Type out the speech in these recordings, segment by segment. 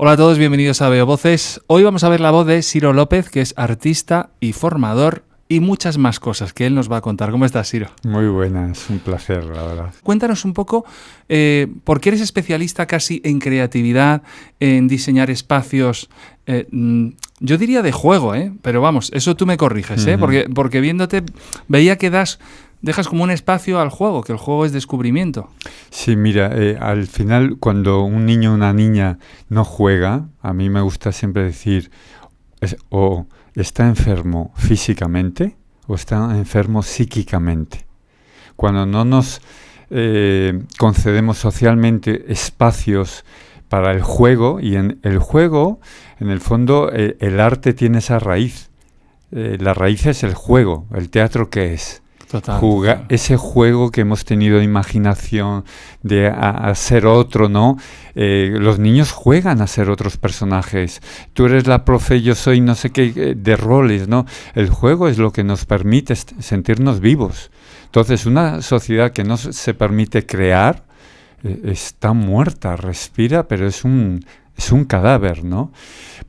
Hola a todos, bienvenidos a Veo Voces. Hoy vamos a ver la voz de Siro López, que es artista y formador y muchas más cosas que él nos va a contar. ¿Cómo estás, Siro? Muy buena, es un placer, la verdad. Cuéntanos un poco, porque eres especialista casi en creatividad, en diseñar espacios, yo diría de juego, pero vamos, eso tú me corriges, porque viéndote veía que dejas como un espacio al juego, que el juego es descubrimiento. Sí, mira, al final cuando un niño o una niña no juega, a mí me gusta siempre decir o está enfermo físicamente o está enfermo psíquicamente. Cuando no nos concedemos socialmente espacios para el juego, y en el juego, en el fondo, el arte tiene esa raíz. La raíz es el juego. ¿El teatro qué es? Total. Ese juego que hemos tenido de imaginación, de a ser otro, ¿no? Los niños juegan a ser otros personajes. Tú eres la profe, yo soy no sé qué, de roles, ¿no? El juego es lo que nos permite sentirnos vivos. Entonces, una sociedad que no se permite crear está muerta, respira, pero es un cadáver, ¿no?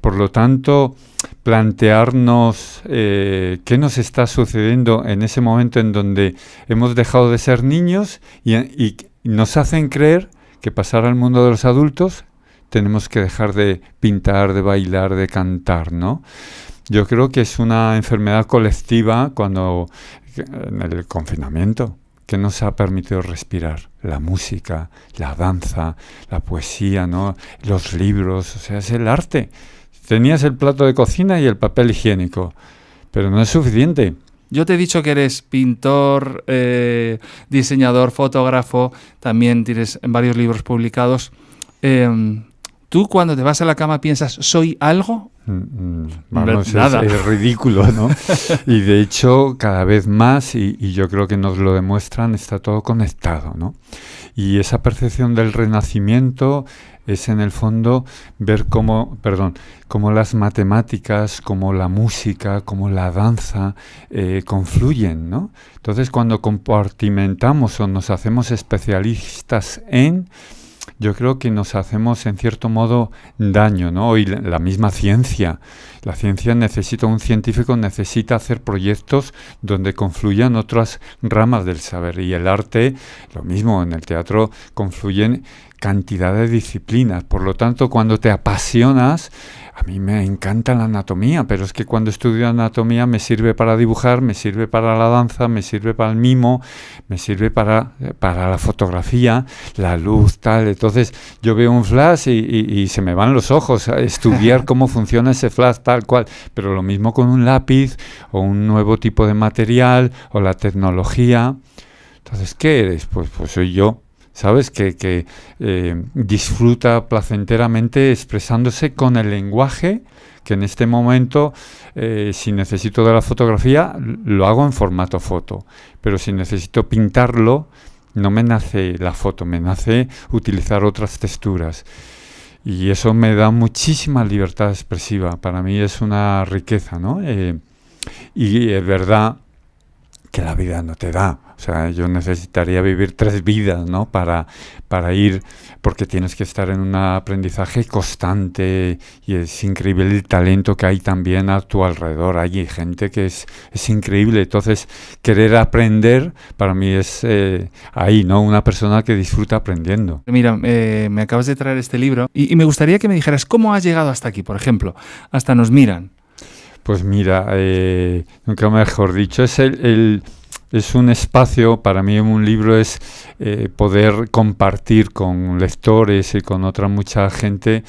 Por lo tanto, plantearnos qué nos está sucediendo en ese momento en donde hemos dejado de ser niños y nos hacen creer que pasar al mundo de los adultos tenemos que dejar de pintar, de bailar, de cantar, ¿no? Yo creo que es una enfermedad colectiva en el confinamiento, que nos ha permitido respirar. La música, la danza, la poesía, ¿no? Los libros, o sea, es el arte. Tenías el plato de cocina y el papel higiénico, pero no es suficiente. Yo te he dicho que eres pintor, diseñador, fotógrafo, también tienes varios libros publicados. ¿Tú cuando te vas a la cama piensas, ¿soy algo? Vamos, nada. Es ridículo, ¿no? Y de hecho, cada vez más, y yo creo que nos lo demuestran, está todo conectado, ¿no? Y esa percepción del renacimiento es en el fondo ver cómo las matemáticas, como la música, como la danza confluyen, ¿no? Entonces, cuando compartimentamos o nos hacemos especialistas yo creo que nos hacemos en cierto modo daño, ¿no? Y la misma ciencia. La ciencia un científico necesita hacer proyectos donde confluyan otras ramas del saber. Y el arte, lo mismo, en el teatro confluyen cantidad de disciplinas. Por lo tanto, cuando te apasionas, a mí me encanta la anatomía, pero es que cuando estudio anatomía me sirve para dibujar, me sirve para la danza, me sirve para el mimo, me sirve para la fotografía, la luz, tal. Entonces yo veo un flash y se me van los ojos a estudiar cómo funciona ese flash tal cual. Pero lo mismo con un lápiz o un nuevo tipo de material o la tecnología. Entonces, ¿qué eres? Pues soy yo. ¿Sabes? Que disfruta placenteramente expresándose con el lenguaje, que en este momento, si necesito de la fotografía, lo hago en formato foto. Pero si necesito pintarlo, no me nace la foto, me nace utilizar otras texturas. Y eso me da muchísima libertad expresiva. Para mí es una riqueza, ¿no? Y es verdad que la vida no te da. O sea, yo necesitaría vivir 3 vidas, ¿no? Para ir, porque tienes que estar en un aprendizaje constante y es increíble el talento que hay también a tu alrededor. Hay gente que es increíble. Entonces, querer aprender para mí es ahí, ¿no? Una persona que disfruta aprendiendo. Mira, me acabas de traer este libro y me gustaría que me dijeras cómo has llegado hasta aquí, por ejemplo, hasta Nos miran. Pues mira, nunca mejor dicho, es un espacio, para mí un libro es poder compartir con lectores y con otra mucha gente.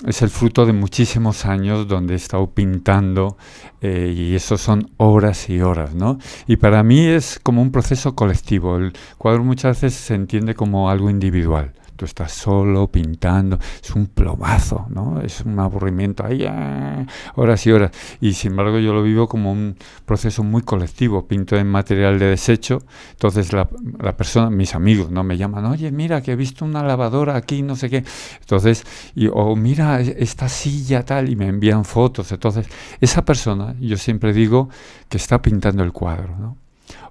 Es el fruto de muchísimos años donde he estado pintando y eso son horas y horas, ¿no? Y para mí es como un proceso colectivo. El cuadro muchas veces se entiende como algo individual. Tú estás solo pintando, es un plomazo, ¿no? Es un aburrimiento, horas y horas. Y sin embargo yo lo vivo como un proceso muy colectivo. Pinto en material de desecho, entonces la persona, mis amigos, ¿no? Me llaman, oye, mira que he visto una lavadora aquí, no sé qué. Entonces, mira esta silla tal, y me envían fotos. Entonces, esa persona, yo siempre digo que está pintando el cuadro, ¿no?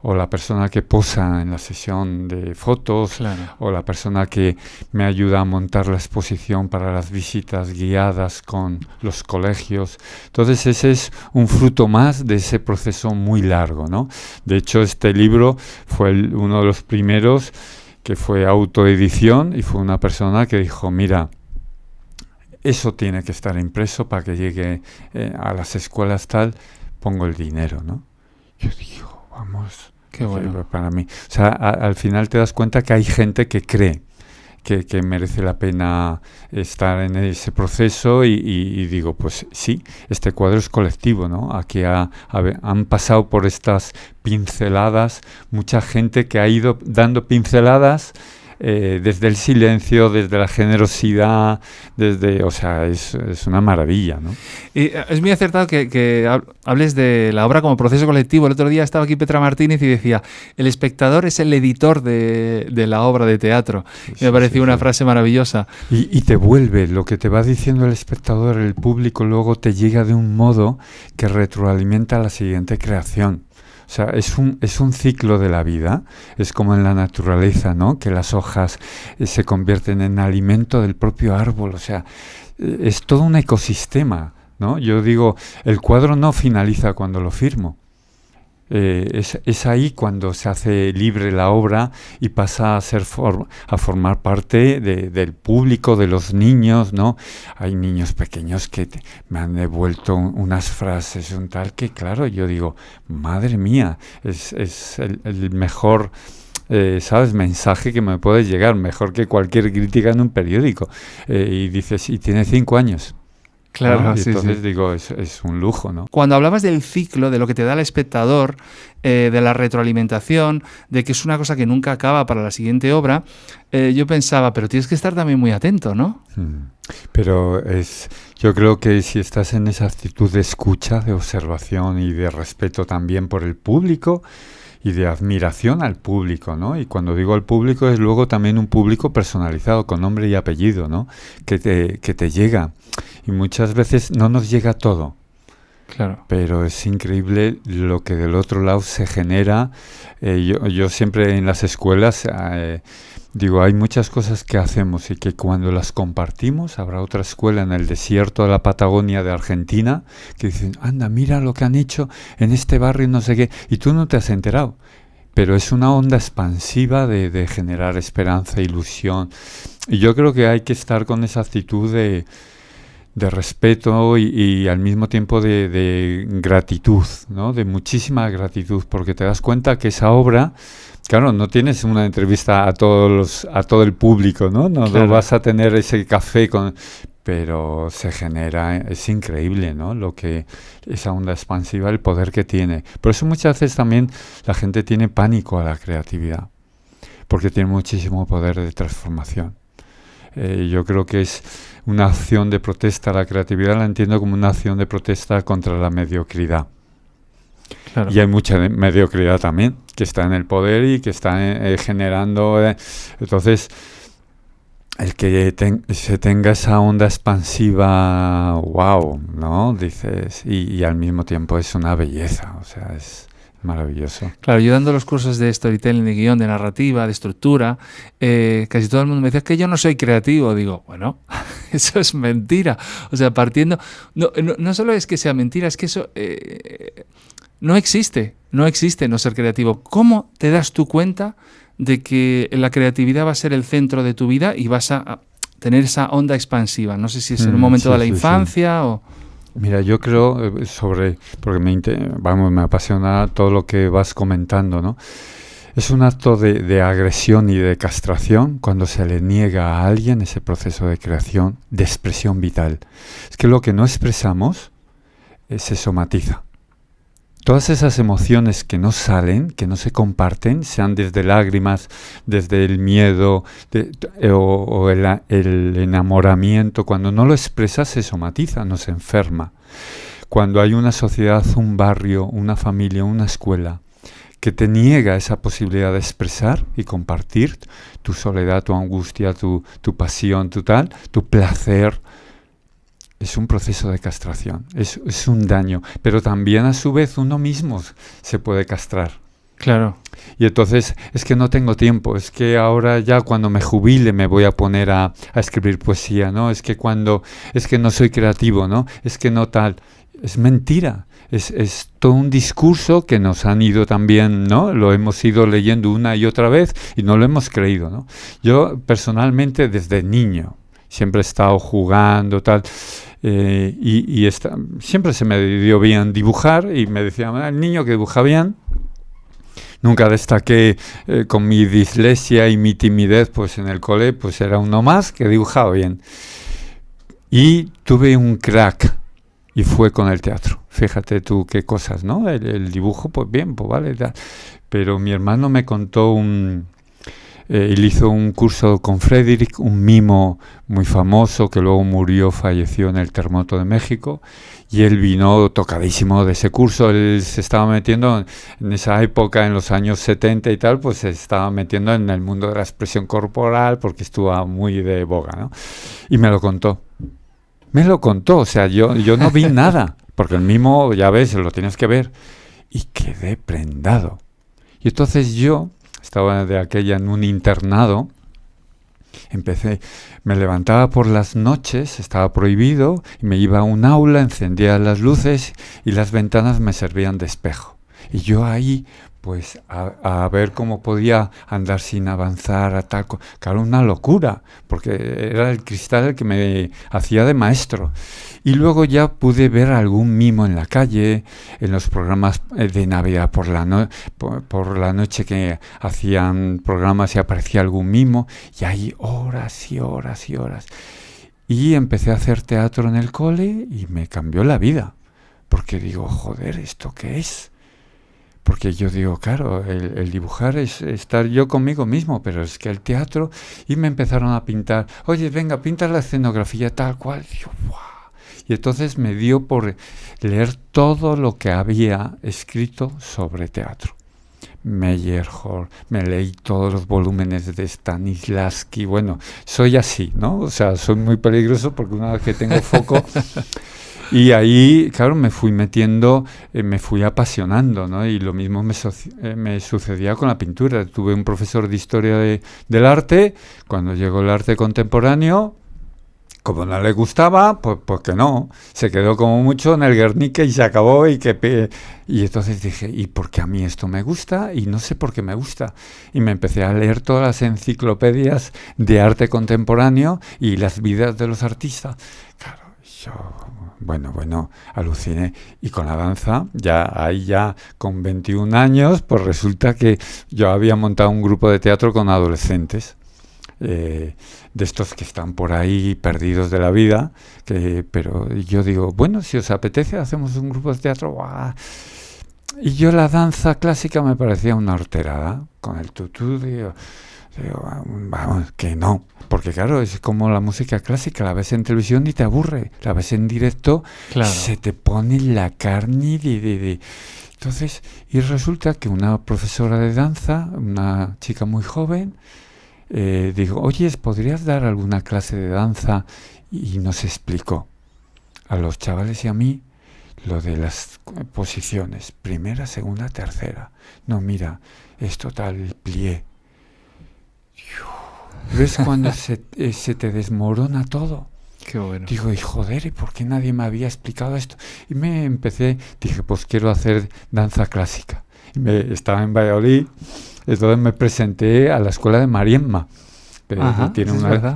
o la persona que posa en la sesión de fotos, Claro. o la persona que me ayuda a montar la exposición para las visitas guiadas con los colegios. Entonces ese es un fruto más de ese proceso muy largo, ¿no? De hecho, este libro fue uno de los primeros que fue autoedición, y fue una persona que dijo, mira, eso tiene que estar impreso para que llegue a las escuelas tal, pongo el dinero, ¿no? Yo digo, vamos, Qué bueno. para mí. O sea, al final te das cuenta que hay gente que cree que merece la pena estar en ese proceso y digo, pues sí, este cuadro es colectivo, ¿no? Aquí han pasado por estas pinceladas mucha gente que ha ido dando pinceladas desde el silencio, desde la generosidad, o sea, es una maravilla, ¿no? Y es muy acertado que hables de la obra como proceso colectivo. El otro día estaba aquí Petra Martínez y decía, el espectador es el editor de la obra de teatro. Y me pareció una frase maravillosa. Y te vuelve, lo que te va diciendo el espectador, el público, luego te llega de un modo que retroalimenta la siguiente creación. O sea, es un ciclo de la vida, es como en la naturaleza, ¿no? Que las hojas se convierten en alimento del propio árbol, o sea, es todo un ecosistema, ¿no? Yo digo, el cuadro no finaliza cuando lo firmo. Es ahí cuando se hace libre la obra y pasa a formar parte del público, de los niños, ¿no? Hay niños pequeños que me han devuelto unas frases, un tal que, claro, yo digo, madre mía, es el mejor, ¿sabes? Mensaje que me puede llegar, mejor que cualquier crítica en un periódico. Y dices, y tiene 5 años. Claro, ¿no? sí, Entonces sí. digo, es un lujo, ¿no? Cuando hablabas del ciclo, de lo que te da el espectador, de la retroalimentación, de que es una cosa que nunca acaba para la siguiente obra, yo pensaba, pero tienes que estar también muy atento, ¿no? Pero yo creo que si estás en esa actitud de escucha, de observación y de respeto también por el público y de admiración al público, ¿no? Y cuando digo al público es luego también un público personalizado, con nombre y apellido, ¿no? Que te llega. Y muchas veces no nos llega todo. Claro. Pero es increíble lo que del otro lado se genera. Yo siempre en las escuelas digo, hay muchas cosas que hacemos y que cuando las compartimos, habrá otra escuela en el desierto de la Patagonia de Argentina que dicen, anda, mira lo que han hecho en este barrio, no sé qué, y tú no te has enterado. Pero es una onda expansiva de generar esperanza, ilusión. Y yo creo que hay que estar con esa actitud de respeto y al mismo tiempo de gratitud, ¿no? De muchísima gratitud, porque te das cuenta que esa obra, claro, no tienes una entrevista a todo el público, ¿no? No vas a tener ese café pero se genera, es increíble, ¿no? Esa onda expansiva, el poder que tiene. Por eso muchas veces también la gente tiene pánico a la creatividad, porque tiene muchísimo poder de transformación. Yo creo que es una acción de protesta. La creatividad la entiendo como una acción de protesta contra la mediocridad. Claro. Y hay mucha mediocridad también, que está en el poder y que está generando... entonces, el que se tenga esa onda expansiva, wow, ¿no? Dices, y al mismo tiempo es una belleza, o sea, es maravilloso. Claro, yo dando los cursos de storytelling, de guión, de narrativa, de estructura, casi todo el mundo me decía que yo no soy creativo. Digo, bueno, eso es mentira. O sea, partiendo... No solo es que sea mentira, es que eso no existe no ser creativo. ¿Cómo te das tú cuenta de que la creatividad va a ser el centro de tu vida y vas a tener esa onda expansiva? No sé si es en un momento de la infancia o... Mira, yo creo porque me apasiona todo lo que vas comentando, ¿no? Es un acto de agresión y de castración cuando se le niega a alguien ese proceso de creación, de expresión vital. Es que lo que no expresamos se somatiza. Todas esas emociones que no salen, que no se comparten, sean desde lágrimas, desde el miedo o el enamoramiento, cuando no lo expresas se somatiza, no se enferma. Cuando hay una sociedad, un barrio, una familia, una escuela que te niega esa posibilidad de expresar y compartir tu soledad, tu angustia, tu pasión, tu placer, es un proceso de castración, es un daño, pero también a su vez uno mismo se puede castrar. Claro. Y entonces es que no tengo tiempo, es que ahora ya cuando me jubile me voy a poner a escribir poesía, ¿no? Es que no soy creativo, ¿no? Es que no tal. Es mentira. Es todo un discurso que nos han ido también, ¿no? Lo hemos ido leyendo una y otra vez y no lo hemos creído, ¿no? Yo personalmente desde niño siempre he estado jugando, tal, siempre se me dio bien dibujar y me decían, el niño que dibuja bien. Nunca destaqué con mi dislexia y mi timidez, pues en el cole pues era uno más que dibujaba bien. Y tuve un crack y fue con el teatro. Fíjate tú qué cosas, ¿no? El dibujo, pues bien, pues vale. Pero mi hermano me contó él hizo un curso con Frédéric, un mimo muy famoso que luego falleció en el terremoto de México, y él vino tocadísimo de ese curso. Él se estaba metiendo en esa época, en los años 70 y tal, pues se estaba metiendo en el mundo de la expresión corporal porque estuvo muy de boga, ¿no? Y me lo contó. O sea, yo no vi nada, porque el mimo, ya ves, lo tienes que ver, y quedé prendado. Y entonces yo estaba de aquella en un internado, me levantaba por las noches, estaba prohibido, y me iba a un aula, encendía las luces y las ventanas me servían de espejo. Y yo ahí, pues, a ver cómo podía andar sin avanzar, claro, una locura, porque era el cristal el que me hacía de maestro. Y luego ya pude ver algún mimo en la calle, en los programas de Navidad por la noche que hacían programas y aparecía algún mimo, y ahí horas y horas y horas. Y empecé a hacer teatro en el cole y me cambió la vida, porque digo, joder, ¿esto qué es? Porque yo digo, claro, el dibujar es estar yo conmigo mismo, pero es que el teatro... Y me empezaron a pintar, oye, venga, pinta la escenografía tal cual. Y yo, ¡guau! Y entonces me dio por leer todo lo que había escrito sobre teatro. Meyerhold, me leí todos los volúmenes de Stanislavski. Bueno, soy así, ¿no? O sea, soy muy peligroso porque una vez que tengo foco... Y ahí, claro, me fui metiendo, me fui apasionando, ¿no? Y lo mismo me sucedía con la pintura. Tuve un profesor de historia del arte. Cuando llegó el arte contemporáneo, como no le gustaba, pues que no. Se quedó como mucho en el Guernica y se acabó. Y entonces dije, ¿y por qué a mí esto me gusta? Y no sé por qué me gusta. Y me empecé a leer todas las enciclopedias de arte contemporáneo y las vidas de los artistas. Claro, yo... Bueno, aluciné. Y con la danza, ya con 21 años, pues resulta que yo había montado un grupo de teatro con adolescentes, de estos que están por ahí perdidos de la vida, pero yo digo, bueno, si os apetece, hacemos un grupo de teatro. ¡Guau! Y yo la danza clásica me parecía una horterada, con el tutú, digo, vamos, que no. Porque claro, es como la música clásica, la ves en televisión y te aburre, la ves en directo, claro, se te pone la carne de... Entonces, y resulta que una profesora de danza, una chica muy joven, dijo, oye, ¿podrías dar alguna clase de danza? Y nos explicó a los chavales y a mí lo de las posiciones, primera, segunda, tercera. No, mira, es total el plié. ¿Ves cuando se te desmorona todo? Qué bueno. Digo, y joder, ¿y por qué nadie me había explicado esto? Y dije, pues quiero hacer danza clásica. Estaba en Valladolid, entonces me presenté a la escuela de Mariemma. Ajá,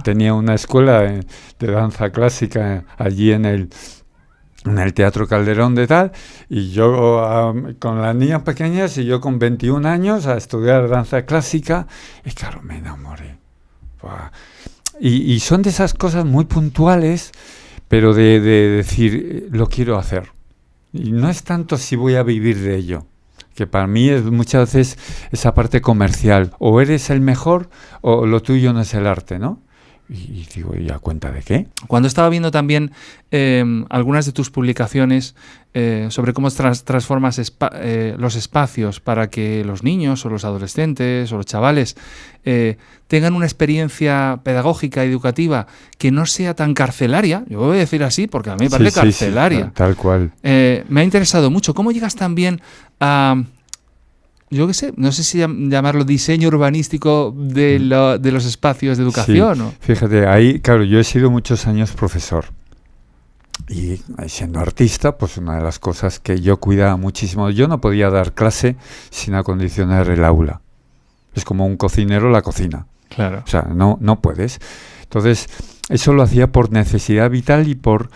tenía una escuela de danza clásica allí en el Teatro Calderón de tal, y yo con las niñas pequeñas y yo con 21 años a estudiar danza clásica, y claro, me enamoré. Y son de esas cosas muy puntuales, pero de decir, lo quiero hacer. Y no es tanto si voy a vivir de ello, que para mí es muchas veces esa parte comercial. O eres el mejor o lo tuyo no es el arte, ¿no? Y digo, ¿y a cuenta de qué? Cuando estaba viendo también algunas de tus publicaciones sobre cómo transformas los espacios para que los niños o los adolescentes o los chavales tengan una experiencia pedagógica, educativa, que no sea tan carcelaria, yo voy a decir así porque a mí me parece carcelaria. Sí, tal cual. Me ha interesado mucho. ¿Cómo llegas también a yo qué sé, no sé si llamarlo diseño urbanístico de los espacios de educación. Sí, ¿no? fíjate, ahí, claro, yo he sido muchos años profesor. Y siendo artista, pues una de las cosas que yo cuidaba muchísimo, yo no podía dar clase sin acondicionar el aula. Es como un cocinero la cocina. Claro. O sea, no puedes. Entonces, eso lo hacía por necesidad vital y por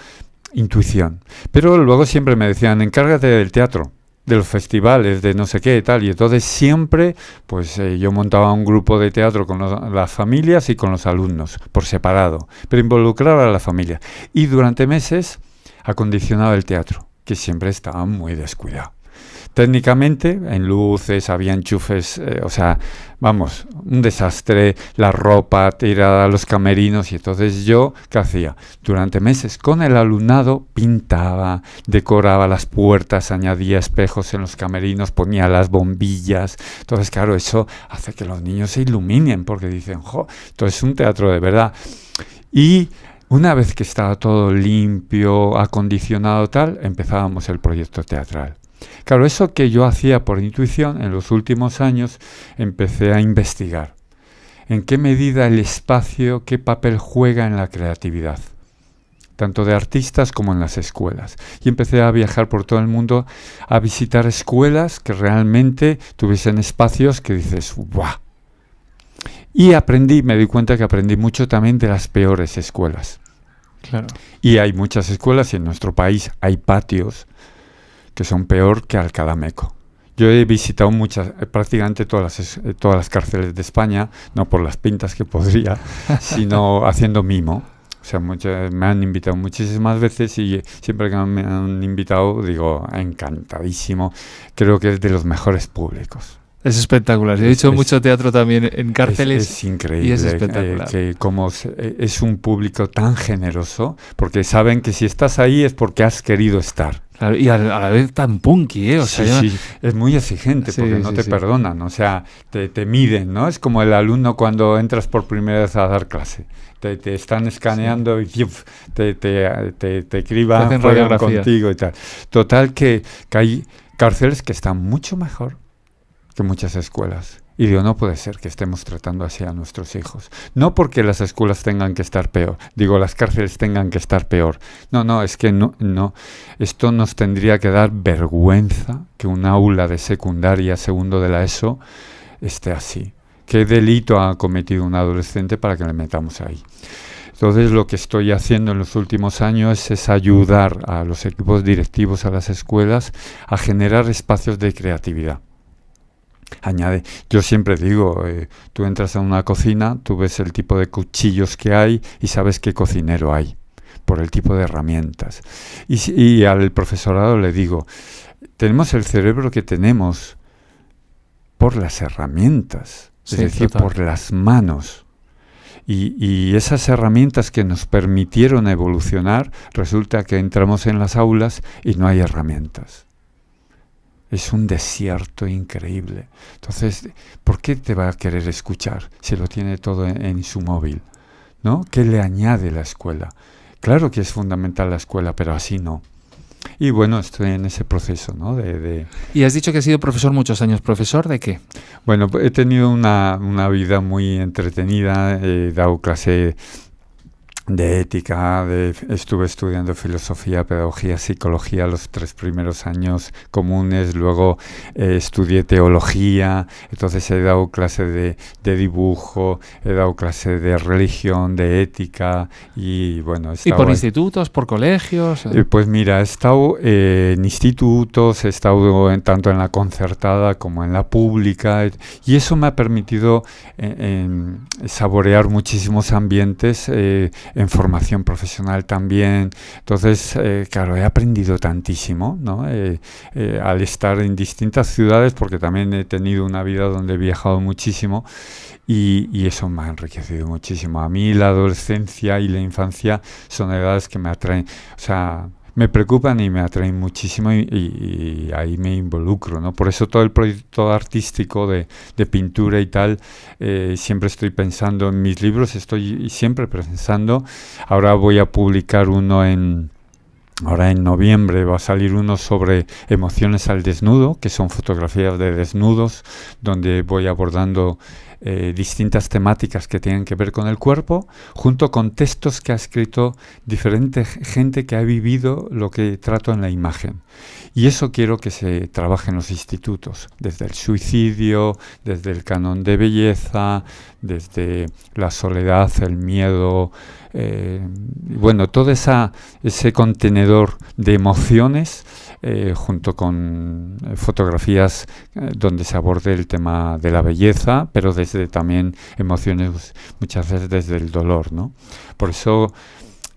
intuición. Pero luego siempre me decían, encárgate del teatro, de los festivales, de no sé qué y tal. Y entonces siempre, pues yo montaba un grupo de teatro con las familias y con los alumnos, por separado, pero involucraba a la familia. Y durante meses acondicionaba el teatro, que siempre estaba muy descuidado. Técnicamente, en luces, había enchufes, o sea, vamos, un desastre, la ropa tirada a los camerinos. Y entonces yo, ¿qué hacía? Durante meses con el alumnado pintaba, decoraba las puertas, añadía espejos en los camerinos, ponía las bombillas. Entonces, claro, eso hace que los niños se iluminen porque dicen, ¡jo! Esto es un teatro de verdad. Y una vez que estaba todo limpio, acondicionado, tal, empezábamos el proyecto teatral. Claro, eso que yo hacía por intuición, en los últimos años empecé a investigar. ¿En qué medida el espacio, qué papel juega en la creatividad? Tanto de artistas como en las escuelas. Y empecé a viajar por todo el mundo, a visitar escuelas que realmente tuviesen espacios que dices, ¡guau! Y me di cuenta que aprendí mucho también de las peores escuelas. Claro. Y hay muchas escuelas, y en nuestro país hay patios que son peor que Alcalá Meco. Yo he visitado prácticamente todas las cárceles de España, no por las pintas que podría, sino haciendo mimo. O sea, me han invitado muchísimas veces y siempre que me han invitado digo, encantadísimo. Creo que es de los mejores públicos. Es espectacular. Yo he hecho mucho teatro también en cárceles. Es increíble. Y es espectacular. Que como es un público tan generoso, porque saben que si estás ahí es porque has querido estar. Claro, y a la vez tan punky, ¿eh? O sea, sí, es muy exigente porque no te perdonan, o sea, te miden, ¿no? Es como el alumno cuando entras por primera vez a dar clase. Te están escaneando y te criban, juegan contigo y tal. Total que hay cárceles que están mucho mejor que muchas escuelas. Y digo, no puede ser que estemos tratando así a nuestros hijos. No porque las escuelas tengan que estar peor, digo, las cárceles tengan que estar peor. No, es que no. Esto nos tendría que dar vergüenza que un aula de secundaria, segundo de la ESO, esté así. ¿Qué delito ha cometido un adolescente para que le metamos ahí? Entonces, lo que estoy haciendo en los últimos años es ayudar a los equipos directivos, a las escuelas, a generar espacios de creatividad. Yo siempre digo, tú entras a una cocina, tú ves el tipo de cuchillos que hay y sabes qué cocinero hay, por el tipo de herramientas. Y al profesorado le digo, tenemos el cerebro que tenemos por las herramientas, es decir, por las manos. Y esas herramientas que nos permitieron evolucionar, resulta que entramos en las aulas y no hay herramientas. Es un desierto increíble. Entonces, ¿por qué te va a querer escuchar si lo tiene todo en su móvil? ¿No? ¿Qué le añade la escuela? Claro que es fundamental la escuela, pero así no. Y bueno, estoy en ese proceso, ¿no? Y has dicho que has sido profesor muchos años. ¿Profesor de qué? Bueno, he tenido una vida muy entretenida. He dado clase de ética, estuve estudiando filosofía, pedagogía, psicología los 3 primeros años comunes, luego estudié teología, entonces he dado clase de dibujo, he dado clase de religión, de ética y bueno... ¿Y por institutos, por colegios? Pues mira, he estado en institutos, he estado tanto en la concertada como en la pública y eso me ha permitido saborear muchísimos ambientes en formación profesional también. Entonces, claro, he aprendido tantísimo, ¿no? Al estar en distintas ciudades, porque también he tenido una vida donde he viajado muchísimo y eso me ha enriquecido muchísimo. A mí la adolescencia y la infancia son edades que me atraen, o sea, me preocupan y me atraen muchísimo y ahí me involucro, ¿no? Por eso todo el proyecto artístico de pintura y tal, siempre estoy pensando en mis libros, estoy siempre pensando. Ahora voy a publicar uno en Ahora en noviembre va a salir uno sobre emociones al desnudo, que son fotografías de desnudos, donde voy abordando distintas temáticas que tienen que ver con el cuerpo, junto con textos que ha escrito diferente gente que ha vivido lo que trato en la imagen. Y eso quiero que se trabaje en los institutos, desde el suicidio, desde el canon de belleza, desde la soledad, el miedo, bueno, todo ese contenedor de emociones, junto con fotografías donde se aborde el tema de la belleza, pero desde también emociones, muchas veces desde el dolor, ¿no? Por eso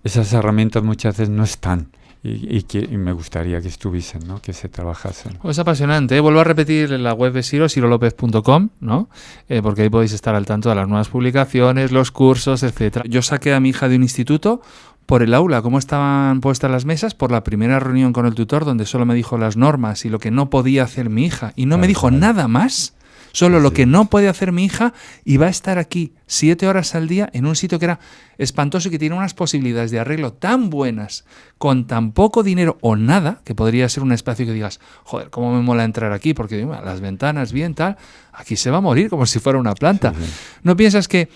esas herramientas muchas veces no están. Y me gustaría que estuviesen, ¿no? Que se trabajasen. Es apasionante, ¿eh? Vuelvo a repetir la web de Siro, sirolopez.com, ¿no? Porque ahí podéis estar al tanto de las nuevas publicaciones, los cursos, etcétera. Yo saqué a mi hija de un instituto por el aula, cómo estaban puestas las mesas, por la primera reunión con el tutor, donde solo me dijo las normas y lo que no podía hacer mi hija. Y no me dijo nada más, solo lo que no puede hacer mi hija, y va a estar aquí 7 horas al día en un sitio que era espantoso y que tiene unas posibilidades de arreglo tan buenas, con tan poco dinero o nada, que podría ser un espacio que digas, joder, cómo me mola entrar aquí, porque las ventanas bien, tal, aquí se va a morir como si fuera una planta. Sí. ¿No piensas que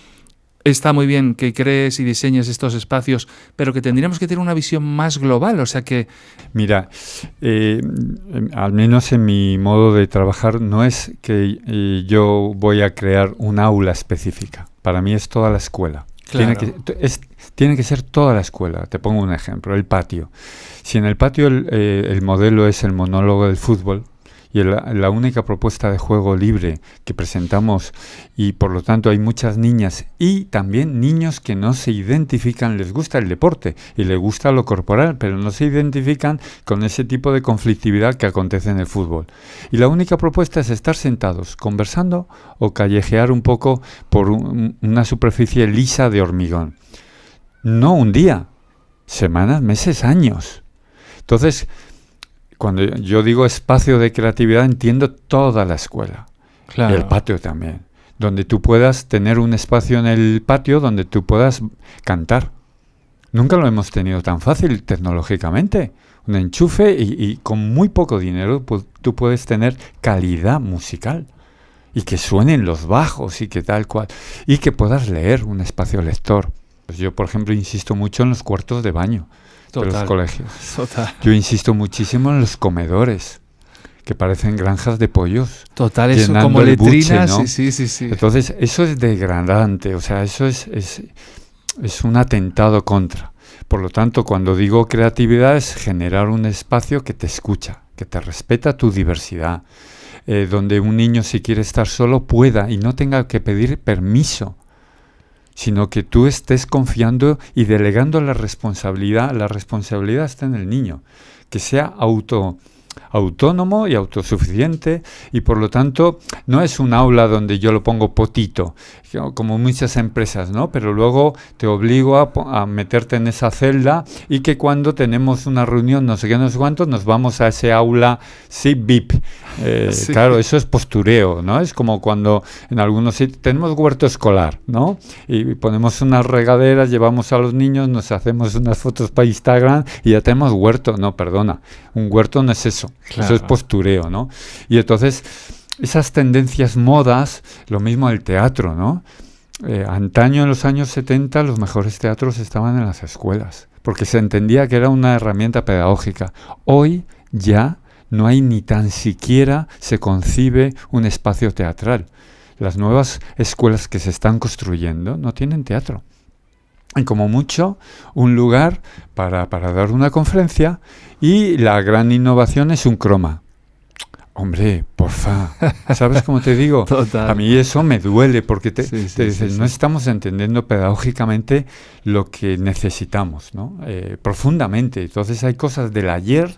está muy bien que crees y diseñes estos espacios, pero que tendríamos que tener una visión más global? O sea que... Mira, al menos en mi modo de trabajar, no es que yo voy a crear un aula específica. Para mí es toda la escuela. Claro. Tiene que ser toda la escuela. Te pongo un ejemplo, el patio. Si en el patio el modelo es el monólogo del fútbol, y la única propuesta de juego libre que presentamos, y por lo tanto hay muchas niñas y también niños que no se identifican, les gusta el deporte y les gusta lo corporal, pero no se identifican con ese tipo de conflictividad que acontece en el fútbol. Y la única propuesta es estar sentados, conversando o callejear un poco por una superficie lisa de hormigón. No un día, semanas, meses, años. Entonces, cuando yo digo espacio de creatividad, entiendo toda la escuela. Claro. Y el patio también. Donde tú puedas tener un espacio en el patio donde tú puedas cantar. Nunca lo hemos tenido tan fácil tecnológicamente. Un enchufe y con muy poco dinero tú puedes tener calidad musical. Y que suenen los bajos y que tal cual. Y que puedas leer, un espacio lector. Pues yo, por ejemplo, insisto mucho en los cuartos de baño. Total, de los colegios. Total. Yo insisto muchísimo en los comedores, que parecen granjas de pollos. Total, eso como letrinas. Buche, ¿no? Sí. Entonces, eso es degradante, o sea, eso es un atentado contra. Por lo tanto, cuando digo creatividad es generar un espacio que te escucha, que te respeta tu diversidad, donde un niño, si quiere estar solo, pueda y no tenga que pedir permiso, sino que tú estés confiando y delegando la responsabilidad. La responsabilidad está en el niño, que sea autónomo y autosuficiente, y por lo tanto no es un aula donde yo lo pongo potito, como muchas empresas, ¿no? Pero luego te obligo a meterte en esa celda y que cuando tenemos una reunión, no sé qué, no sé cuánto, nos vamos a ese aula, sí, VIP. Sí. Claro, eso es postureo, ¿no? Es como cuando en algunos sitios tenemos huerto escolar, ¿no? Y ponemos unas regaderas, llevamos a los niños, nos hacemos unas fotos para Instagram y ya tenemos huerto. No, perdona, un huerto no es eso. Claro. Eso es postureo, ¿no? Y entonces, esas tendencias modas, lo mismo el teatro, ¿no? Antaño, en los años 70, los mejores teatros estaban en las escuelas, porque se entendía que era una herramienta pedagógica. Hoy ya no hay ni tan siquiera se concibe un espacio teatral. Las nuevas escuelas que se están construyendo no tienen teatro. Y como mucho, un lugar para dar una conferencia, y la gran innovación es un croma. Hombre, porfa, ¿sabes cómo te digo? Total. A mí eso me duele porque te dices, no estamos entendiendo pedagógicamente lo que necesitamos, ¿no? Profundamente. Entonces hay cosas del ayer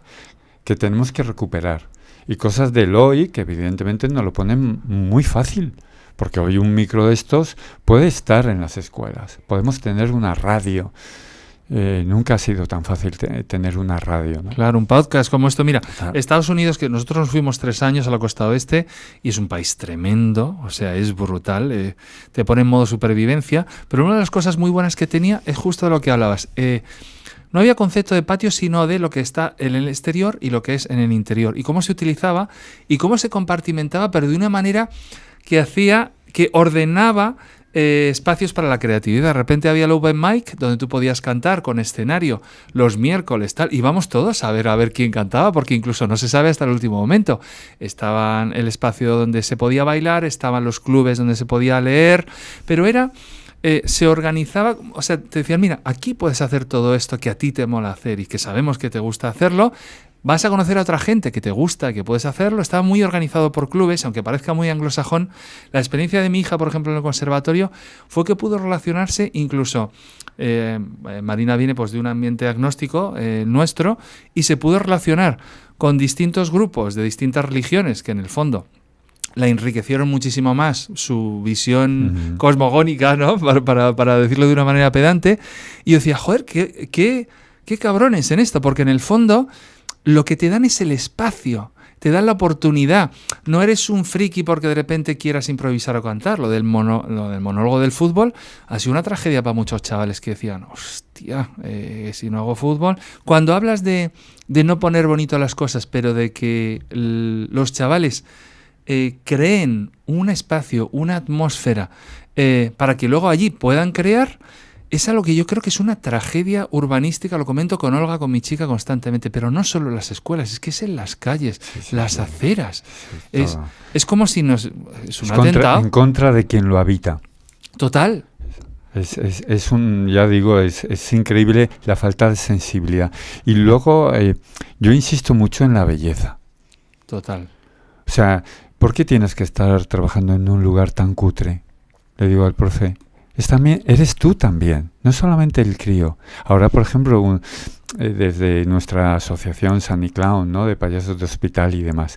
que tenemos que recuperar y cosas del hoy que evidentemente nos lo ponen muy fácil. Porque hoy un micro de estos puede estar en las escuelas. Podemos tener una radio. Nunca ha sido tan fácil tener una radio, ¿no? Claro, un podcast como esto. Mira, Estados Unidos, que nosotros nos fuimos 3 años a la costa oeste y es un país tremendo, o sea, es brutal. Te pone en modo supervivencia. Pero una de las cosas muy buenas que tenía es justo de lo que hablabas. no había concepto de patio, sino de lo que está en el exterior y lo que es en el interior, y cómo se utilizaba y cómo se compartimentaba, pero de una manera que ordenaba espacios para la creatividad. De repente había el open mic donde tú podías cantar con escenario los miércoles, tal, y vamos todos a ver quién cantaba, porque incluso no se sabe hasta el último momento. Estaban el espacio donde se podía bailar, estaban los clubes donde se podía leer, pero se organizaba, o sea, te decían, mira, aquí puedes hacer todo esto que a ti te mola hacer y que sabemos que te gusta hacerlo. Vas a conocer a otra gente que te gusta, que puedes hacerlo. Estaba muy organizado por clubes, aunque parezca muy anglosajón. La experiencia de mi hija, por ejemplo, en el conservatorio, fue que pudo relacionarse incluso... Marina viene pues de un ambiente agnóstico nuestro, y se pudo relacionar con distintos grupos de distintas religiones que en el fondo la enriquecieron muchísimo más su visión cosmogónica, ¿no? Para decirlo de una manera pedante. Y yo decía, joder, qué cabrones en esto, porque en el fondo lo que te dan es el espacio, te dan la oportunidad. No eres un friki porque de repente quieras improvisar o cantar. Lo del monólogo del fútbol ha sido una tragedia para muchos chavales que decían, hostia, si no hago fútbol. Cuando hablas de no poner bonito las cosas, pero de que los chavales creen un espacio, una atmósfera, para que luego allí puedan crear, es algo que yo creo que es una tragedia urbanística. Lo comento con Olga, con mi chica, constantemente, pero no solo en las escuelas, es que es en las calles, las aceras. Es como si es un atentado. En contra de quien lo habita. Total. Ya digo, es increíble la falta de sensibilidad. Y luego, yo insisto mucho en la belleza. Total. O sea, ¿por qué tienes que estar trabajando en un lugar tan cutre? Le digo al profe. Eres tú también, no solamente el crío. Ahora, por ejemplo, desde nuestra asociación Sunny Clown, ¿no? De payasos de hospital y demás,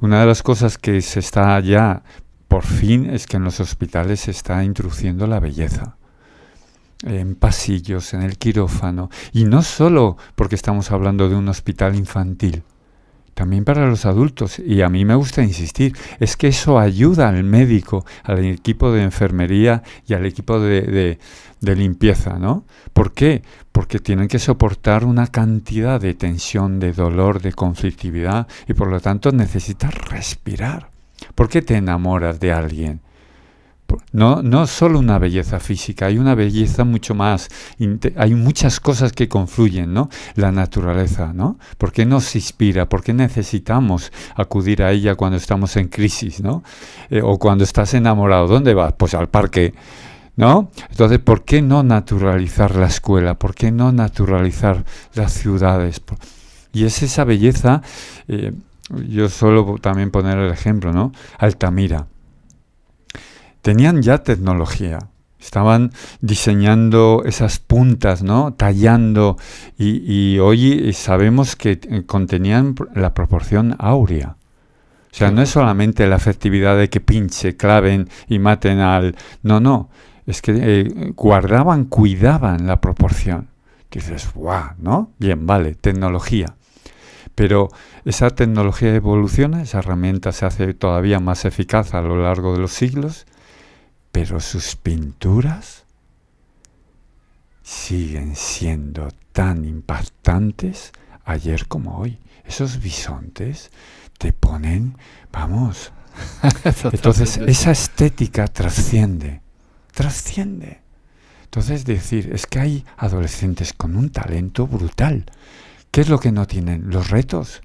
una de las cosas que se está ya, por fin, es que en los hospitales se está introduciendo la belleza. En pasillos, en el quirófano. Y no solo porque estamos hablando de un hospital infantil, también para los adultos, y a mí me gusta insistir, es que eso ayuda al médico, al equipo de enfermería y al equipo de limpieza, ¿no? ¿Por qué? Porque tienen que soportar una cantidad de tensión, de dolor, de conflictividad, y por lo tanto necesitas respirar. ¿Por qué te enamoras de alguien? No solo una belleza física, hay una belleza mucho más, hay muchas cosas que confluyen, ¿no? La naturaleza, ¿no? ¿Por qué nos inspira? ¿Por qué necesitamos acudir a ella cuando estamos en crisis, ¿no? O cuando estás enamorado, ¿dónde vas? Pues al parque, ¿no? Entonces, ¿por qué no naturalizar la escuela? ¿Por qué no naturalizar las ciudades? Y es esa belleza, yo suelo también poner el ejemplo, ¿no? Altamira. Tenían ya tecnología, estaban diseñando esas puntas, ¿no? Tallando, y hoy sabemos que contenían la proporción áurea. O sea, no es solamente la efectividad de que pinche, claven y maten al... No, es que cuidaban la proporción. Dices, ¡guau! ¿No? Bien, vale, tecnología. Pero esa tecnología evoluciona, esa herramienta se hace todavía más eficaz a lo largo de los siglos, pero sus pinturas siguen siendo tan impactantes ayer como hoy. Esos bisontes te ponen, vamos. Entonces, esa estética trasciende. Entonces, decir, es que hay adolescentes con un talento brutal. ¿Qué es lo que no tienen? Los retos.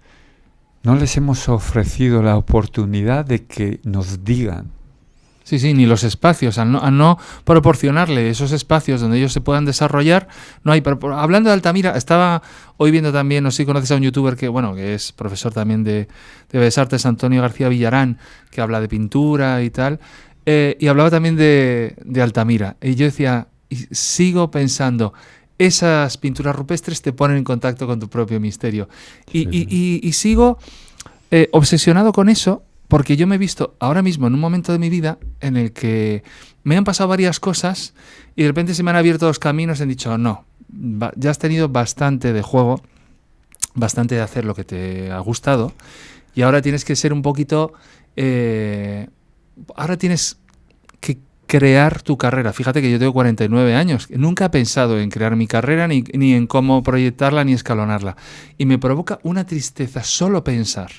No les hemos ofrecido la oportunidad de que nos digan. Sí, ni los espacios, al no proporcionarle esos espacios donde ellos se puedan desarrollar, no hay. Pero, hablando de Altamira, estaba hoy viendo también, no sé si conoces a un youtuber que es profesor también de Bellas Artes, Antonio García Villarán, que habla de pintura y tal, y hablaba también de Altamira. Y yo decía, y sigo pensando, esas pinturas rupestres te ponen en contacto con tu propio misterio. Y sigo obsesionado con eso, porque yo me he visto ahora mismo en un momento de mi vida en el que me han pasado varias cosas y de repente se me han abierto los caminos y han dicho, no, ya has tenido bastante de juego, bastante de hacer lo que te ha gustado, y ahora tienes que ser un poquito... ahora tienes que crear tu carrera. Fíjate que yo tengo 49 años. Nunca he pensado en crear mi carrera, ni en cómo proyectarla, ni escalonarla. Y me provoca una tristeza solo pensar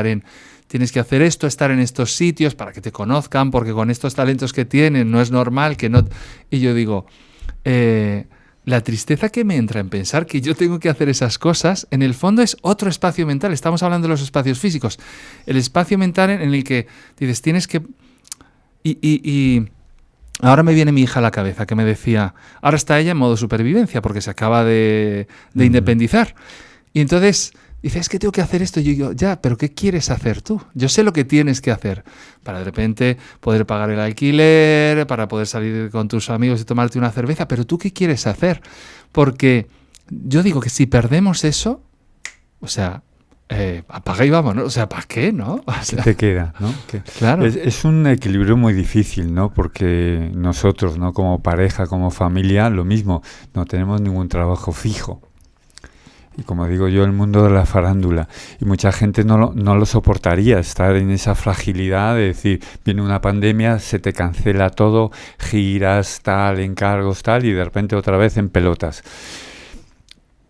en tienes que hacer esto, estar en estos sitios para que te conozcan, porque con estos talentos que tienen no es normal que no... Y yo digo, la tristeza que me entra en pensar que yo tengo que hacer esas cosas, en el fondo es otro espacio mental. Estamos hablando de los espacios físicos. El espacio mental en el que dices, tienes que... Y ahora me viene mi hija a la cabeza, que me decía, ahora está ella en modo supervivencia, porque se acaba de independizar. Y entonces... dice, es que tengo que hacer esto. Y yo digo, ya, pero ¿qué quieres hacer tú? Yo sé lo que tienes que hacer para de repente poder pagar el alquiler, para poder salir con tus amigos y tomarte una cerveza, pero ¿tú qué quieres hacer? Porque yo digo que si perdemos eso, o sea, apaga y vamos, ¿no? O sea, ¿para qué, no? O sea, ¿qué te queda, no? Claro. Es un equilibrio muy difícil, ¿no? Porque nosotros, ¿no? Como pareja, como familia, lo mismo, no tenemos ningún trabajo fijo. Y como digo yo, el mundo de la farándula. Y mucha gente no lo soportaría, estar en esa fragilidad de decir, viene una pandemia, se te cancela todo, giras, tal, encargos, tal, y de repente otra vez en pelotas.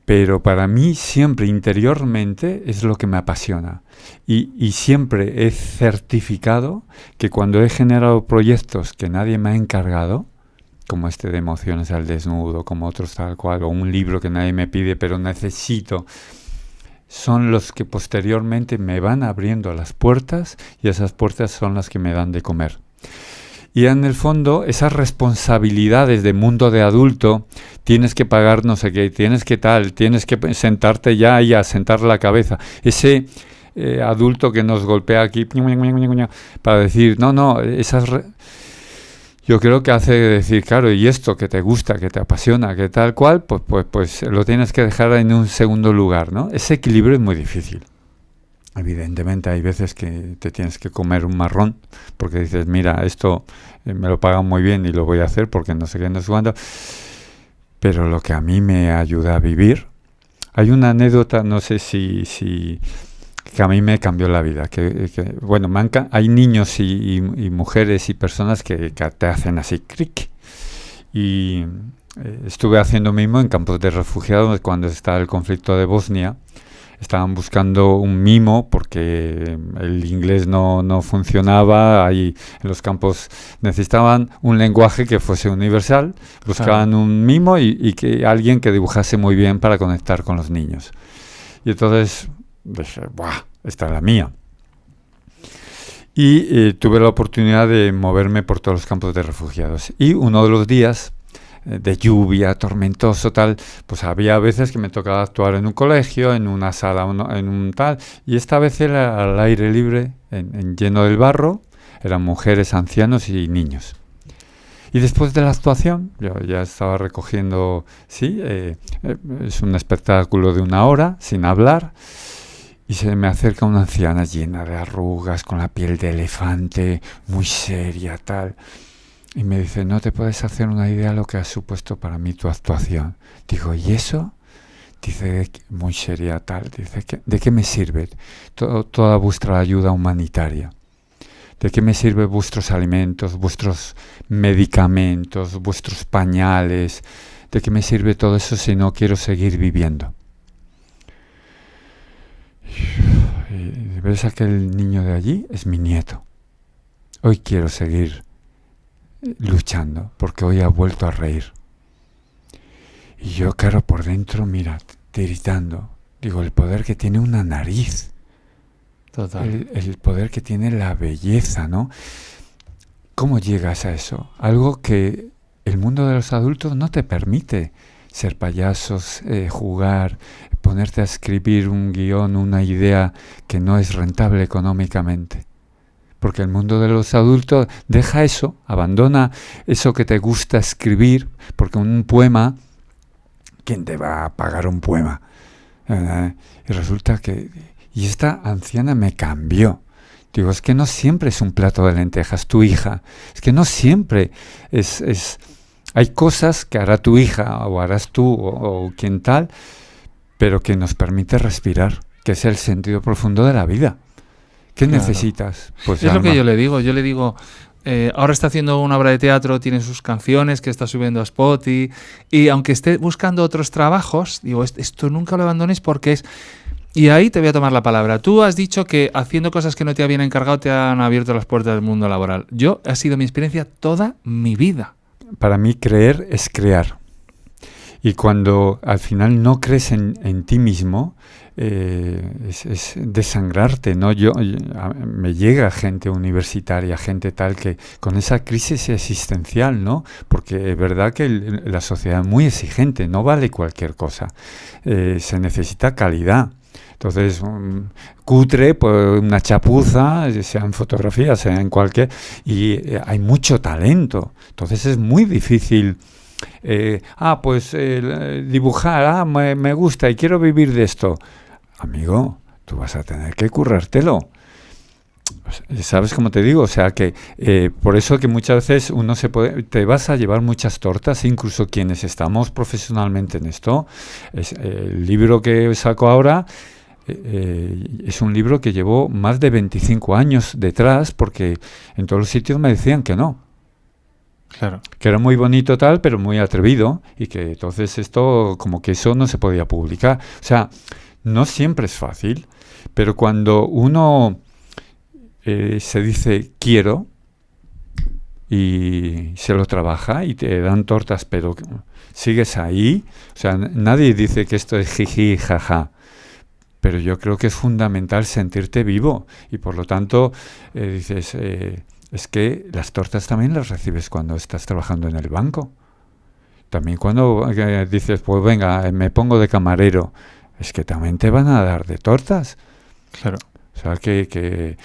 Pero para mí siempre interiormente es lo que me apasiona. Y siempre he certificado que cuando he generado proyectos que nadie me ha encargado, como este de Emociones al Desnudo, como otros tal cual, o un libro que nadie me pide, pero necesito, son los que posteriormente me van abriendo las puertas, y esas puertas son las que me dan de comer. Y en el fondo, esas responsabilidades de mundo de adulto, tienes que pagar no sé qué, tienes que tal, tienes que sentarte ya y a sentar la cabeza. Ese adulto que nos golpea aquí para decir, no, esas... Yo creo que hace decir, claro, y esto que te gusta, que te apasiona, que tal cual, pues lo tienes que dejar en un segundo lugar, ¿no? Ese equilibrio es muy difícil. Evidentemente hay veces que te tienes que comer un marrón, porque dices, mira, esto me lo pagan muy bien y lo voy a hacer porque no sé qué, no sé cuándo. Pero lo que a mí me ayuda a vivir, hay una anécdota, no sé si que a mí me cambió la vida. Bueno, hay niños y mujeres y personas que te hacen así, cric. Y estuve haciendo mismo en campos de refugiados cuando estaba el conflicto de Bosnia. Estaban buscando un mimo porque el inglés no funcionaba. Ahí en los campos necesitaban un lenguaje que fuese universal. Buscaban un mimo y que alguien que dibujase muy bien para conectar con los niños. Y entonces... dije, ¡buah! Esta es la mía. Y tuve la oportunidad de moverme por todos los campos de refugiados. Y uno de los días de lluvia, tormentoso, tal, pues había veces que me tocaba actuar en un colegio, en una sala, en un tal. Y esta vez era al aire libre, lleno del barro. Eran mujeres, ancianos y niños. Y después de la actuación, yo ya estaba recogiendo, es un espectáculo de 1 hora, sin hablar. Y se me acerca una anciana llena de arrugas, con la piel de elefante, muy seria, tal. Y me dice, no te puedes hacer una idea de lo que ha supuesto para mí tu actuación. Digo, ¿y eso? Dice, muy seria, tal. Dice, ¿de qué me sirve toda vuestra ayuda humanitaria? ¿De qué me sirven vuestros alimentos, vuestros medicamentos, vuestros pañales? ¿De qué me sirve todo eso si no quiero seguir viviendo? Y ves aquel niño de allí, es mi nieto. Hoy quiero seguir luchando porque hoy ha vuelto a reír. Y yo, claro, por dentro, mira, tiritando. Digo, el poder que tiene una nariz. Total. El poder que tiene la belleza, ¿no? ¿Cómo llegas a eso? Algo que el mundo de los adultos no te permite. Ser payasos, jugar, ponerte a escribir un guión, una idea que no es rentable económicamente. Porque el mundo de los adultos deja eso, abandona eso que te gusta escribir, porque un poema, ¿quién te va a pagar un poema? Y resulta que... Y esta anciana me cambió. Digo, es que no siempre es un plato de lentejas, tu hija. Es que no siempre es hay cosas que hará tu hija o harás tú o quien tal, pero que nos permite respirar, que es el sentido profundo de la vida. ¿Qué necesitas? Pues es alma. Lo que yo le digo. ahora está haciendo una obra de teatro, tiene sus canciones que está subiendo a Spotify, y aunque esté buscando otros trabajos, digo, esto nunca lo abandones porque es... Y ahí te voy a tomar la palabra. Tú has dicho que haciendo cosas que no te habían encargado te han abierto las puertas del mundo laboral. Ha sido mi experiencia toda mi vida. Para mí creer es crear. Y cuando al final no crees en ti mismo, es desangrarte, ¿no? Me llega gente universitaria, gente tal que con esa crisis existencial, ¿no? Porque es verdad que la sociedad es muy exigente, no vale cualquier cosa. Se necesita calidad. Entonces, cutre, pues una chapuza, sea en fotografía, sea en cualquier... Y hay mucho talento. Entonces es muy difícil... dibujar, me gusta y quiero vivir de esto. Amigo, tú vas a tener que currártelo. ¿Sabes cómo te digo? O sea que por eso que muchas veces te vas a llevar muchas tortas, incluso quienes estamos profesionalmente en esto. El libro que saco ahora es un libro que llevó más de 25 años detrás, porque en todos los sitios me decían que no. Claro. Que era muy bonito tal, pero muy atrevido, y que entonces esto, como que eso no se podía publicar. O sea, no siempre es fácil, pero cuando uno se dice quiero y se lo trabaja y te dan tortas, pero sigues ahí, o sea, nadie dice que esto es jiji, jaja. Pero yo creo que es fundamental sentirte vivo y por lo tanto dices... es que las tortas también las recibes cuando estás trabajando en el banco. También cuando dices, pues venga, me pongo de camarero, es que también te van a dar de tortas. Claro. O sea, que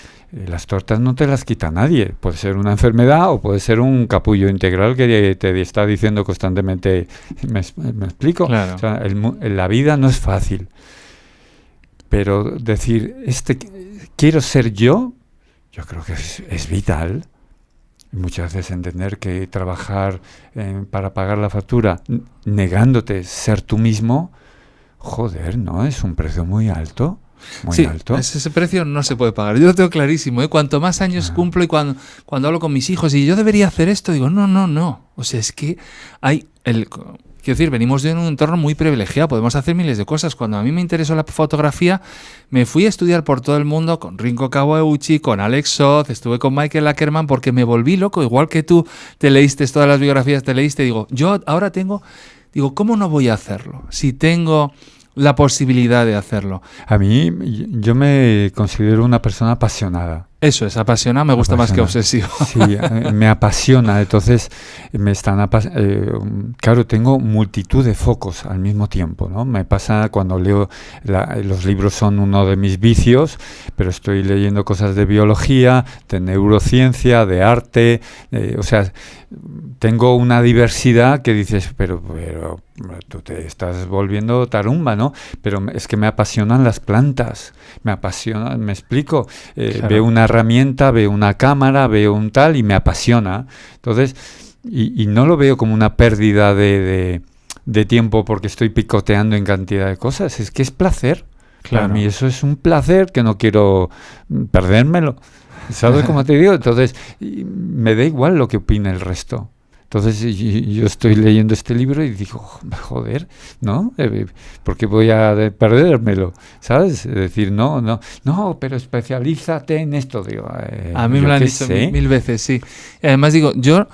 las tortas no te las quita nadie. Puede ser una enfermedad o puede ser un capullo integral que te está diciendo constantemente, ¿me explico? Claro. O sea, la vida no es fácil. Pero decir, quiero ser yo creo que es vital. Muchas veces entender que trabajar para pagar la factura negándote ser tú mismo, joder, ¿no? Es un precio muy alto. Muy alto. Ese precio no se puede pagar. Yo lo tengo clarísimo, ¿eh? Cuanto más años cumplo y cuando hablo con mis hijos y yo debería hacer esto, digo, no. O sea, es que hay... Quiero decir, venimos de un entorno muy privilegiado, podemos hacer miles de cosas. Cuando a mí me interesó la fotografía, me fui a estudiar por todo el mundo con Rinko Kawauchi, con Alex Soth, estuve con Michael Ackerman porque me volví loco, igual que tú te leíste todas las biografías, digo, yo ahora ¿cómo no voy a hacerlo? Si tengo la posibilidad de hacerlo. A mí, yo me considero una persona apasionada. Eso es, apasionado me gusta más que obsesivo. Sí, me apasiona. Entonces, claro, tengo multitud de focos al mismo tiempo, ¿no? Me pasa cuando leo, los libros son uno de mis vicios, pero estoy leyendo cosas de biología, de neurociencia, de arte, o sea, tengo una diversidad que dices, pero tú te estás volviendo tarumba, ¿no? Pero es que me apasionan las plantas, me apasionan, me explico, claro. Veo una herramienta, veo una cámara, veo un tal y me apasiona. Entonces, y no lo veo como una pérdida de tiempo porque estoy picoteando en cantidad de cosas, es que es placer. Claro. Para mí eso es un placer que no quiero perdérmelo. ¿Sabes cómo te digo? Entonces, me da igual lo que opine el resto. Entonces yo estoy leyendo este libro y digo, joder, ¿no? ¿Por qué voy a perdérmelo? ¿Sabes? Es decir, no, pero especialízate en esto. Digo, a mí me lo han dicho mil veces, sí. Y además digo, yo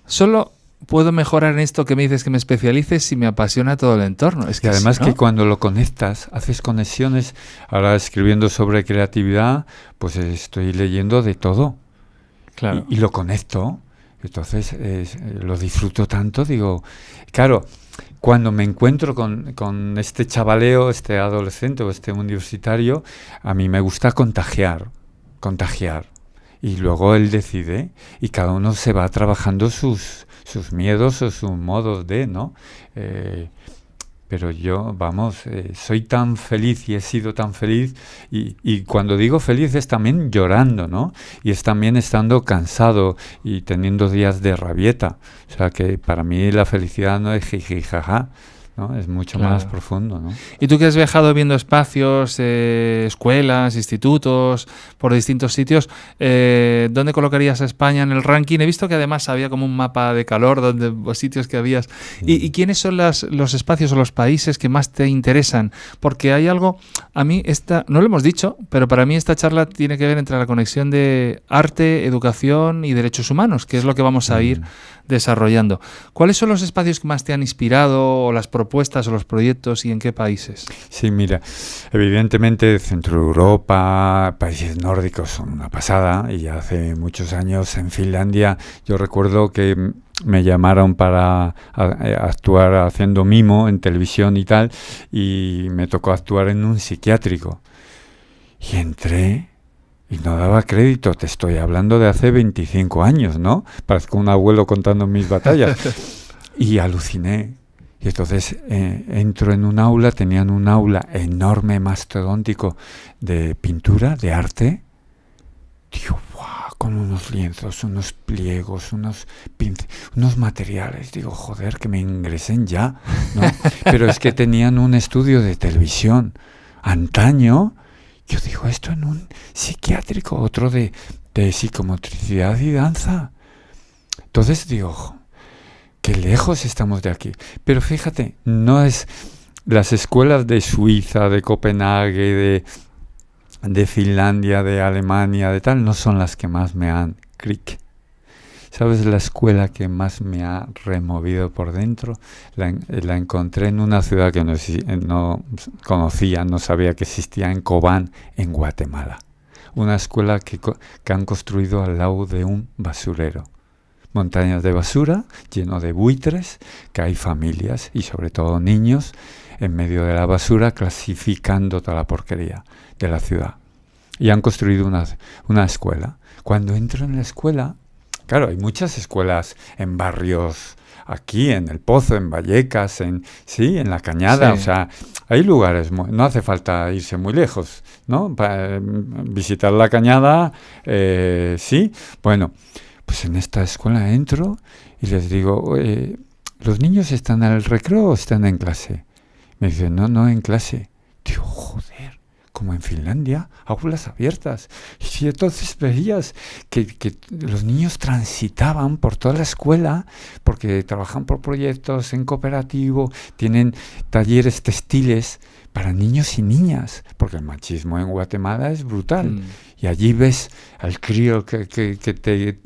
solo puedo mejorar en esto que me dices que me especialice si me apasiona todo el entorno. Es que y además ¿no? que cuando lo conectas, haces conexiones. Ahora escribiendo sobre creatividad, pues estoy leyendo de todo. Claro. Y lo conecto. Entonces lo disfruto tanto, digo, claro, cuando me encuentro con este chavaleo, este adolescente o este universitario, a mí me gusta contagiar, y luego él decide y cada uno se va trabajando sus miedos o sus modos de, ¿no? Pero yo, soy tan feliz y he sido tan feliz y cuando digo feliz es también llorando, ¿no? Y es también estando cansado y teniendo días de rabieta. O sea que para mí la felicidad no es jiji, jaja. ¿no? Es mucho Claro. más profundo, ¿no? Y tú que has viajado viendo espacios, escuelas, institutos, por distintos sitios, ¿dónde colocarías a España en el ranking? He visto que además había como un mapa de calor donde los sitios que habías. ¿Y quiénes son los espacios o los países que más te interesan? Porque hay algo, a mí no lo hemos dicho, pero para mí esta charla tiene que ver entre la conexión de arte, educación y derechos humanos, que es lo que vamos a ir desarrollando. ¿Cuáles son los espacios que más te han inspirado, o las propuestas o los proyectos, y en qué países? Sí, mira, evidentemente Centro Europa, países nórdicos son una pasada, y hace muchos años en Finlandia yo recuerdo que me llamaron para actuar haciendo mimo en televisión y tal, y me tocó actuar en un psiquiátrico. Y entré y no daba crédito, te estoy hablando de hace 25 años, ¿no? Parezco un abuelo contando mis batallas. Y aluciné. Y entonces entro en un aula, tenían un aula enorme, mastodóntico, de pintura, de arte. Digo, ¡guau! Con unos lienzos, unos pliegos, unos materiales. Digo, joder, que me ingresen ya, ¿no? Pero es que tenían un estudio de televisión antaño. Yo digo, esto en un psiquiátrico, otro de psicomotricidad y danza. Entonces digo, qué lejos estamos de aquí. Pero fíjate, no es las escuelas de Suiza, de Copenhague, de Finlandia, de Alemania, de tal, no son las que más me han clic. ¿Sabes la escuela que más me ha removido por dentro? La encontré en una ciudad que no conocía, no sabía que existía, en Cobán, en Guatemala. Una escuela que han construido al lado de un basurero. Montañas de basura, lleno de buitres, que hay familias y sobre todo niños en medio de la basura clasificando toda la porquería de la ciudad. Y han construido una escuela. Cuando entro en la escuela, claro, hay muchas escuelas en barrios aquí, en El Pozo, en Vallecas, en La Cañada, sí. O sea, hay lugares, no hace falta irse muy lejos, ¿no? Para visitar La Cañada, sí. Bueno, pues en esta escuela entro y les digo, ¿los niños están al recreo o están en clase? Me dicen, no, en clase. Digo, joder, como en Finlandia, aulas abiertas. Y entonces veías que los niños transitaban por toda la escuela porque trabajan por proyectos en cooperativo, tienen talleres textiles para niños y niñas, porque el machismo en Guatemala es brutal. Y allí ves al crío que te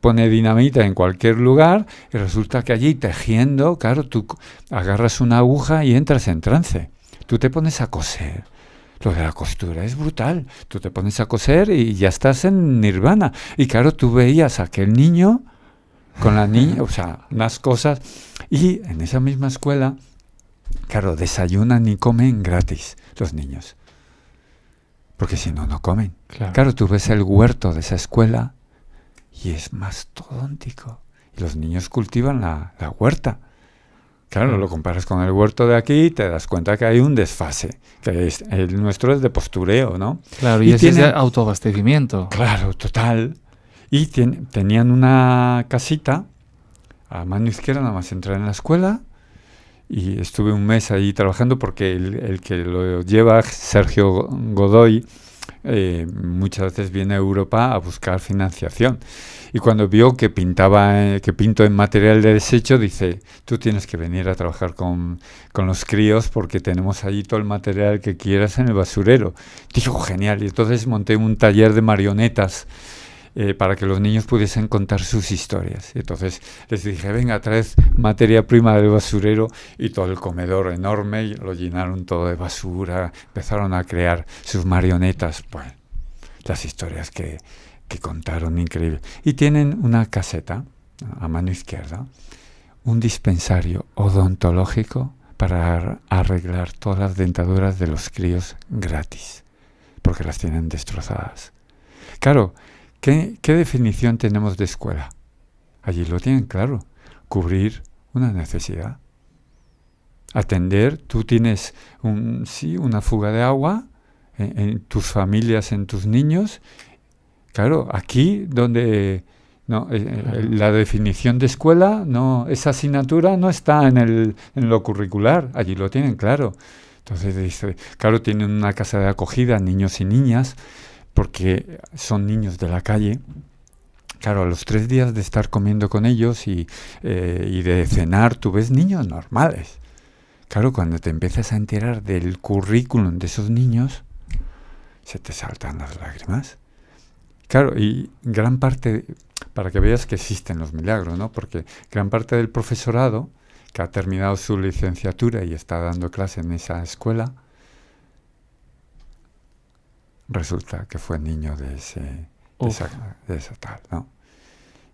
pone dinamita en cualquier lugar y resulta que allí tejiendo, claro, tú agarras una aguja y entras en trance. Tú te pones a coser. Lo de la costura es brutal. Tú te pones a coser y ya estás en nirvana. Y claro, tú veías a aquel niño con la niña, o sea, unas cosas. Y en esa misma escuela, claro, desayunan y comen gratis los niños. Porque si no, no comen. Claro, tú ves el huerto de esa escuela y es mastodóntico. Y los niños cultivan la huerta. Claro, lo comparas con el huerto de aquí y te das cuenta que hay un desfase, que el nuestro es de postureo, ¿no? Claro, y ese es de autoabastecimiento. Claro, total. Y tenían una casita a mano izquierda, nada más entrar en la escuela, y estuve un mes ahí trabajando porque el que lo lleva, Sergio Godoy, muchas veces viene a Europa a buscar financiación. Y cuando vio que pinto en material de desecho, dice, tú tienes que venir a trabajar con los críos porque tenemos allí todo el material que quieras en el basurero. Dijo, genial. Y entonces monté un taller de marionetas para que los niños pudiesen contar sus historias. Y entonces les dije, venga, traed materia prima del basurero, y todo el comedor enorme, y lo llenaron todo de basura, empezaron a crear sus marionetas. Bueno, las historias que contaron, increíble. Y tienen una caseta a mano izquierda, un dispensario odontológico para arreglar todas las dentaduras de los críos gratis, porque las tienen destrozadas. Claro, ¿qué definición tenemos de escuela? Allí lo tienen claro, cubrir una necesidad. Atender, tú tienes una fuga de agua en tus familias, en tus niños. Claro, aquí donde No, la definición de escuela, no, esa asignatura no está en lo curricular, allí lo tienen claro. Entonces dice, claro, tienen una casa de acogida, niños y niñas, porque son niños de la calle. Claro, a los 3 días de estar comiendo con ellos y de cenar, tú ves niños normales. Claro, cuando te empiezas a enterar del currículum de esos niños, se te saltan las lágrimas. Claro, y gran parte, para que veas que existen los milagros, ¿no? Porque gran parte del profesorado que ha terminado su licenciatura y está dando clase en esa escuela, resulta que fue niño de esa tal, ¿no?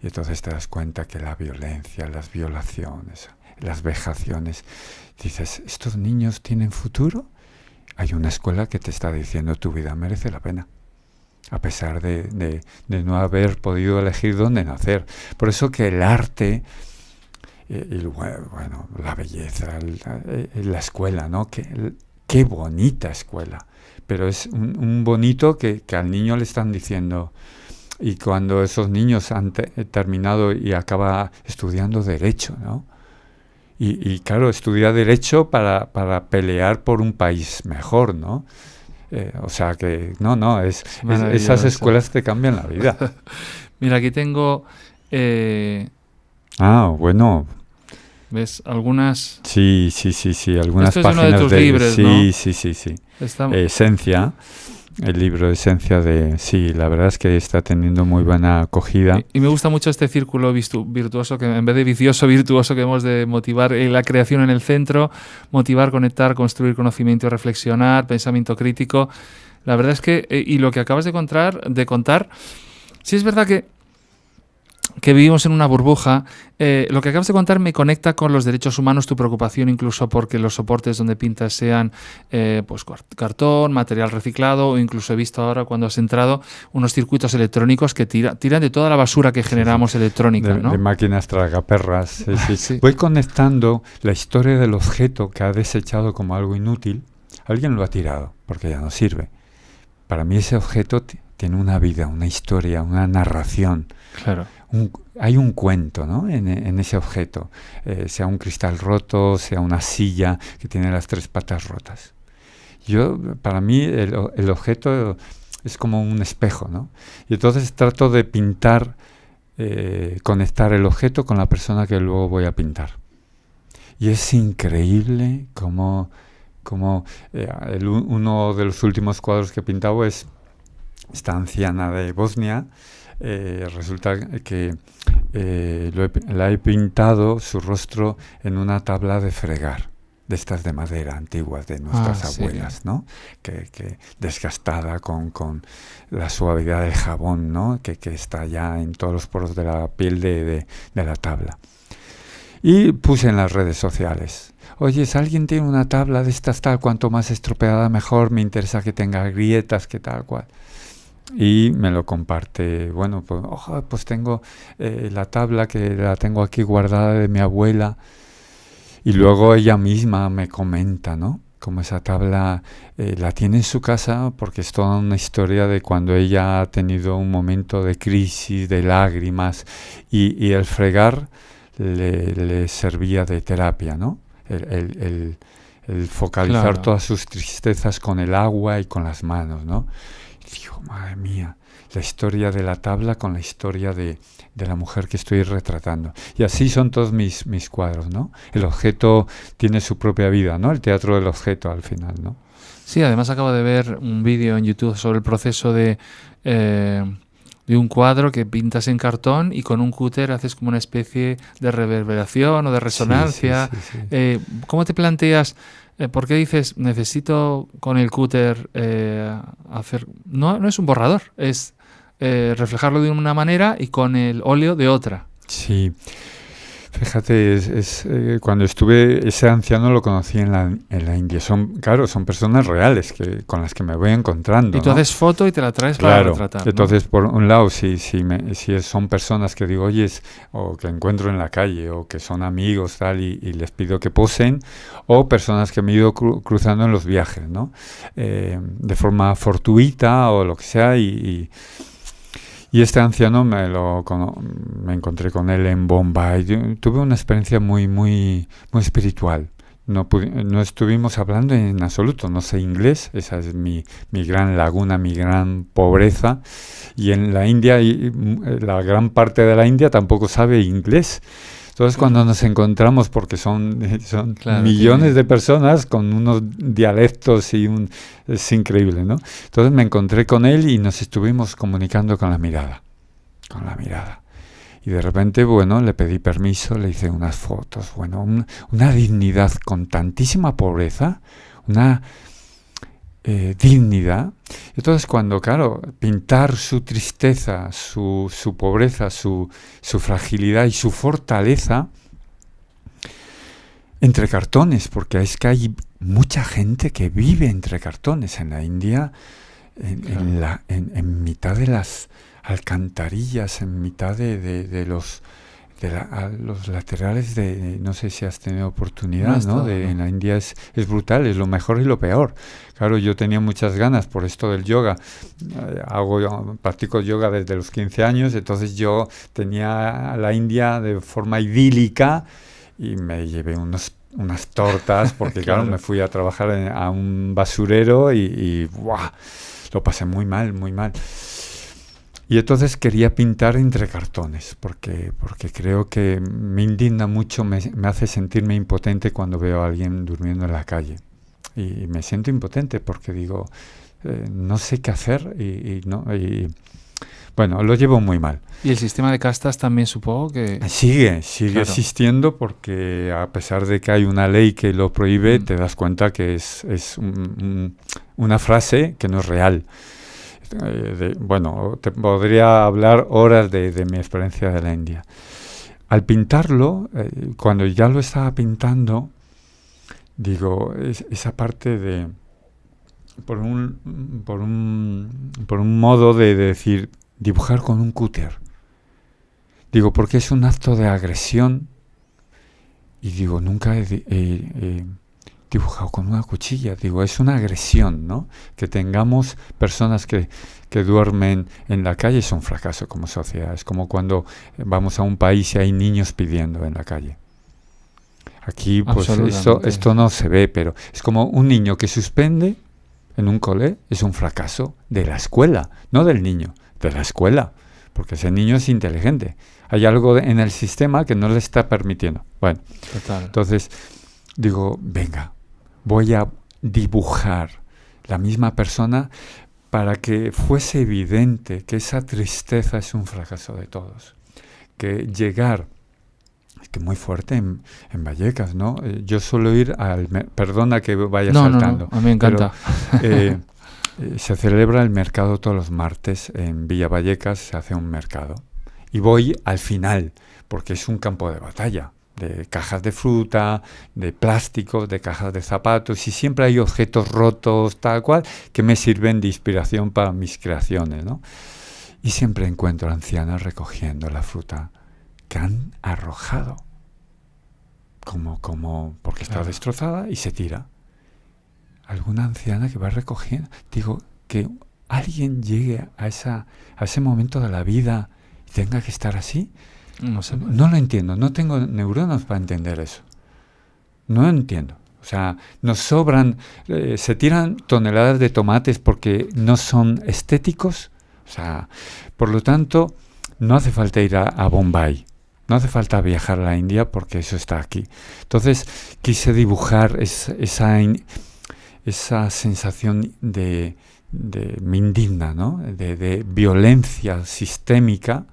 Y entonces te das cuenta que la violencia, las violaciones, las vejaciones, dices, ¿estos niños tienen futuro? Hay una escuela que te está diciendo tu vida merece la pena, a pesar de no haber podido elegir dónde nacer. Por eso que el arte, bueno, la belleza, la escuela, ¿no? Qué bonita escuela. Pero es un bonito que al niño le están diciendo. Y cuando esos niños han terminado y acaba estudiando Derecho, ¿no? Y claro, estudia Derecho para pelear por un país mejor, ¿no? O sea que, esas escuelas te cambian la vida. Mira, aquí tengo... bueno. ¿Ves? Algunas... Sí, algunas Esto páginas es uno de tus libros, ¿no? Sí. Esencia, el libro Esencia sí, la verdad es que está teniendo muy buena acogida. Y me gusta mucho este círculo virtuoso, que en vez de vicioso, virtuoso, que hemos de motivar la creación en el centro, motivar, conectar, construir conocimiento y reflexionar, pensamiento crítico. La verdad es que, y lo que acabas de contar, sí es verdad que vivimos en una burbuja. Lo que acabas de contar me conecta con los derechos humanos, tu preocupación incluso porque los soportes donde pintas sean pues cartón, material reciclado, o incluso he visto ahora cuando has entrado unos circuitos electrónicos que tiran de toda la basura que generamos electrónica, ¿no? De máquinas tragaperras. Sí. Voy conectando la historia del objeto que ha desechado como algo inútil. Alguien lo ha tirado porque ya no sirve. Para mí ese objeto tiene una vida, una historia, una narración. Claro. Hay un cuento, ¿no? en ese objeto, sea un cristal roto, sea una silla que tiene las 3 patas rotas. Para mí el objeto es como un espejo, ¿no? Y entonces trato de pintar, conectar el objeto con la persona que luego voy a pintar. Y es increíble cómo uno de los últimos cuadros que he pintado es esta anciana de Bosnia. Resulta que la he pintado su rostro en una tabla de fregar, de estas de madera antiguas de nuestras abuelas, sí, ¿no? Que desgastada con la suavidad del jabón, ¿no? Que está ya en todos los poros de la piel de la tabla. Y puse en las redes sociales, oye, si alguien tiene una tabla de estas tal, cuanto más estropeada mejor, me interesa que tenga grietas, que tal cual. Y me lo comparte, bueno, pues tengo la tabla que la tengo aquí guardada de mi abuela, y luego ella misma me comenta, ¿no? Como esa tabla la tiene en su casa porque es toda una historia de cuando ella ha tenido un momento de crisis, de lágrimas, y el fregar le servía de terapia, ¿no? El focalizar, claro, todas sus tristezas con el agua y con las manos, ¿no? Digo, madre mía, la historia de la tabla con la historia de la mujer que estoy retratando. Y así son todos mis cuadros, ¿no? El objeto tiene su propia vida, ¿no? El teatro del objeto al final, ¿no? Sí, además acabo de ver un vídeo en YouTube sobre el proceso de un cuadro que pintas en cartón y con un cúter haces como una especie de reverberación o de resonancia. Sí. ¿Cómo te planteas? ¿Por qué dices, necesito con el cúter hacer...? No es un borrador, es reflejarlo de una manera y con el óleo de otra. Sí. Fíjate, cuando estuve, ese anciano lo conocí en la India. Son personas reales con las que me voy encontrando. Y tú, ¿no?, haces foto y te la traes para retratar, ¿no? Entonces, por un lado, si son personas que digo, oye, o que encuentro en la calle, o que son amigos, tal, y les pido que posen, o personas que me he ido cruzando en los viajes, ¿no? De forma fortuita o lo que sea, y Y este anciano me encontré con él en Bombay. Tuve una experiencia muy, muy, muy espiritual. No estuvimos hablando en absoluto, no sé inglés, esa es mi gran laguna, mi gran pobreza. Y en la India, la gran parte de la India tampoco sabe inglés. Entonces cuando nos encontramos, porque son claro, millones de personas con unos dialectos es increíble, ¿no? Entonces me encontré con él y nos estuvimos comunicando con la mirada. Y de repente, bueno, le pedí permiso, le hice unas fotos, bueno, una dignidad con tantísima pobreza, una dignidad. Entonces cuando, claro, pintar su tristeza, su pobreza, su fragilidad y su fortaleza entre cartones, porque es que hay mucha gente que vive entre cartones en la India, en mitad de las alcantarillas, en mitad de los laterales no sé si has tenido oportunidad, ¿no? En la India es brutal, es lo mejor y lo peor. Claro, yo tenía muchas ganas por esto del yoga. Practico yoga desde los 15 años, entonces yo tenía la India de forma idílica y me llevé unas tortas porque claro, me fui a trabajar a un basurero y ¡buah! Lo pasé muy mal, muy mal. Y entonces quería pintar entre cartones, porque creo que me indigna mucho, me hace sentirme impotente cuando veo a alguien durmiendo en la calle. Y me siento impotente porque digo, no sé qué hacer bueno, lo llevo muy mal. ¿Y el sistema de castas también supongo que...? Sigue existiendo porque a pesar de que hay una ley que lo prohíbe, te das cuenta que es una frase que no es real. Bueno, te podría hablar horas de mi experiencia de la India. Al pintarlo, cuando ya lo estaba pintando, digo, esa parte de... Por un modo de decir, dibujar con un cúter. Digo, porque es un acto de agresión. Y digo, nunca he dibujado con una cuchilla. Digo, es una agresión, ¿no? Que tengamos personas que duermen en la calle es un fracaso como sociedad. Es como cuando vamos a un país y hay niños pidiendo en la calle. Aquí, pues, esto no se ve, pero es como un niño que suspende en un cole, es un fracaso de la escuela, no del niño, de la escuela, porque ese niño es inteligente. Hay algo en el sistema que no le está permitiendo. Bueno, total. Entonces digo, venga, voy a dibujar la misma persona para que fuese evidente que esa tristeza es un fracaso de todos. Que llegar, es que muy fuerte en Vallecas, ¿no? Yo suelo ir perdona que vaya saltando. No, a mí me encanta. Pero, se celebra el mercado todos los martes en Villa Vallecas, se hace un mercado. Y voy al final, porque es un campo de batalla, de cajas de fruta, de plásticos, de cajas de zapatos, y siempre hay objetos rotos, tal cual, que me sirven de inspiración para mis creaciones, ¿no? Y siempre encuentro ancianas recogiendo la fruta que han arrojado, como porque está destrozada y se tira. Alguna anciana que va recogiendo. Digo, que alguien llegue a ese momento de la vida y tenga que estar así. No lo entiendo, no tengo neuronas para entender eso. No lo entiendo. O sea, nos sobran, se tiran toneladas de tomates porque no son estéticos. O sea, por lo tanto, no hace falta ir a Bombay. No hace falta viajar a la India porque eso está aquí. Entonces, quise dibujar esa sensación me indigna, ¿no? De violencia sistémica,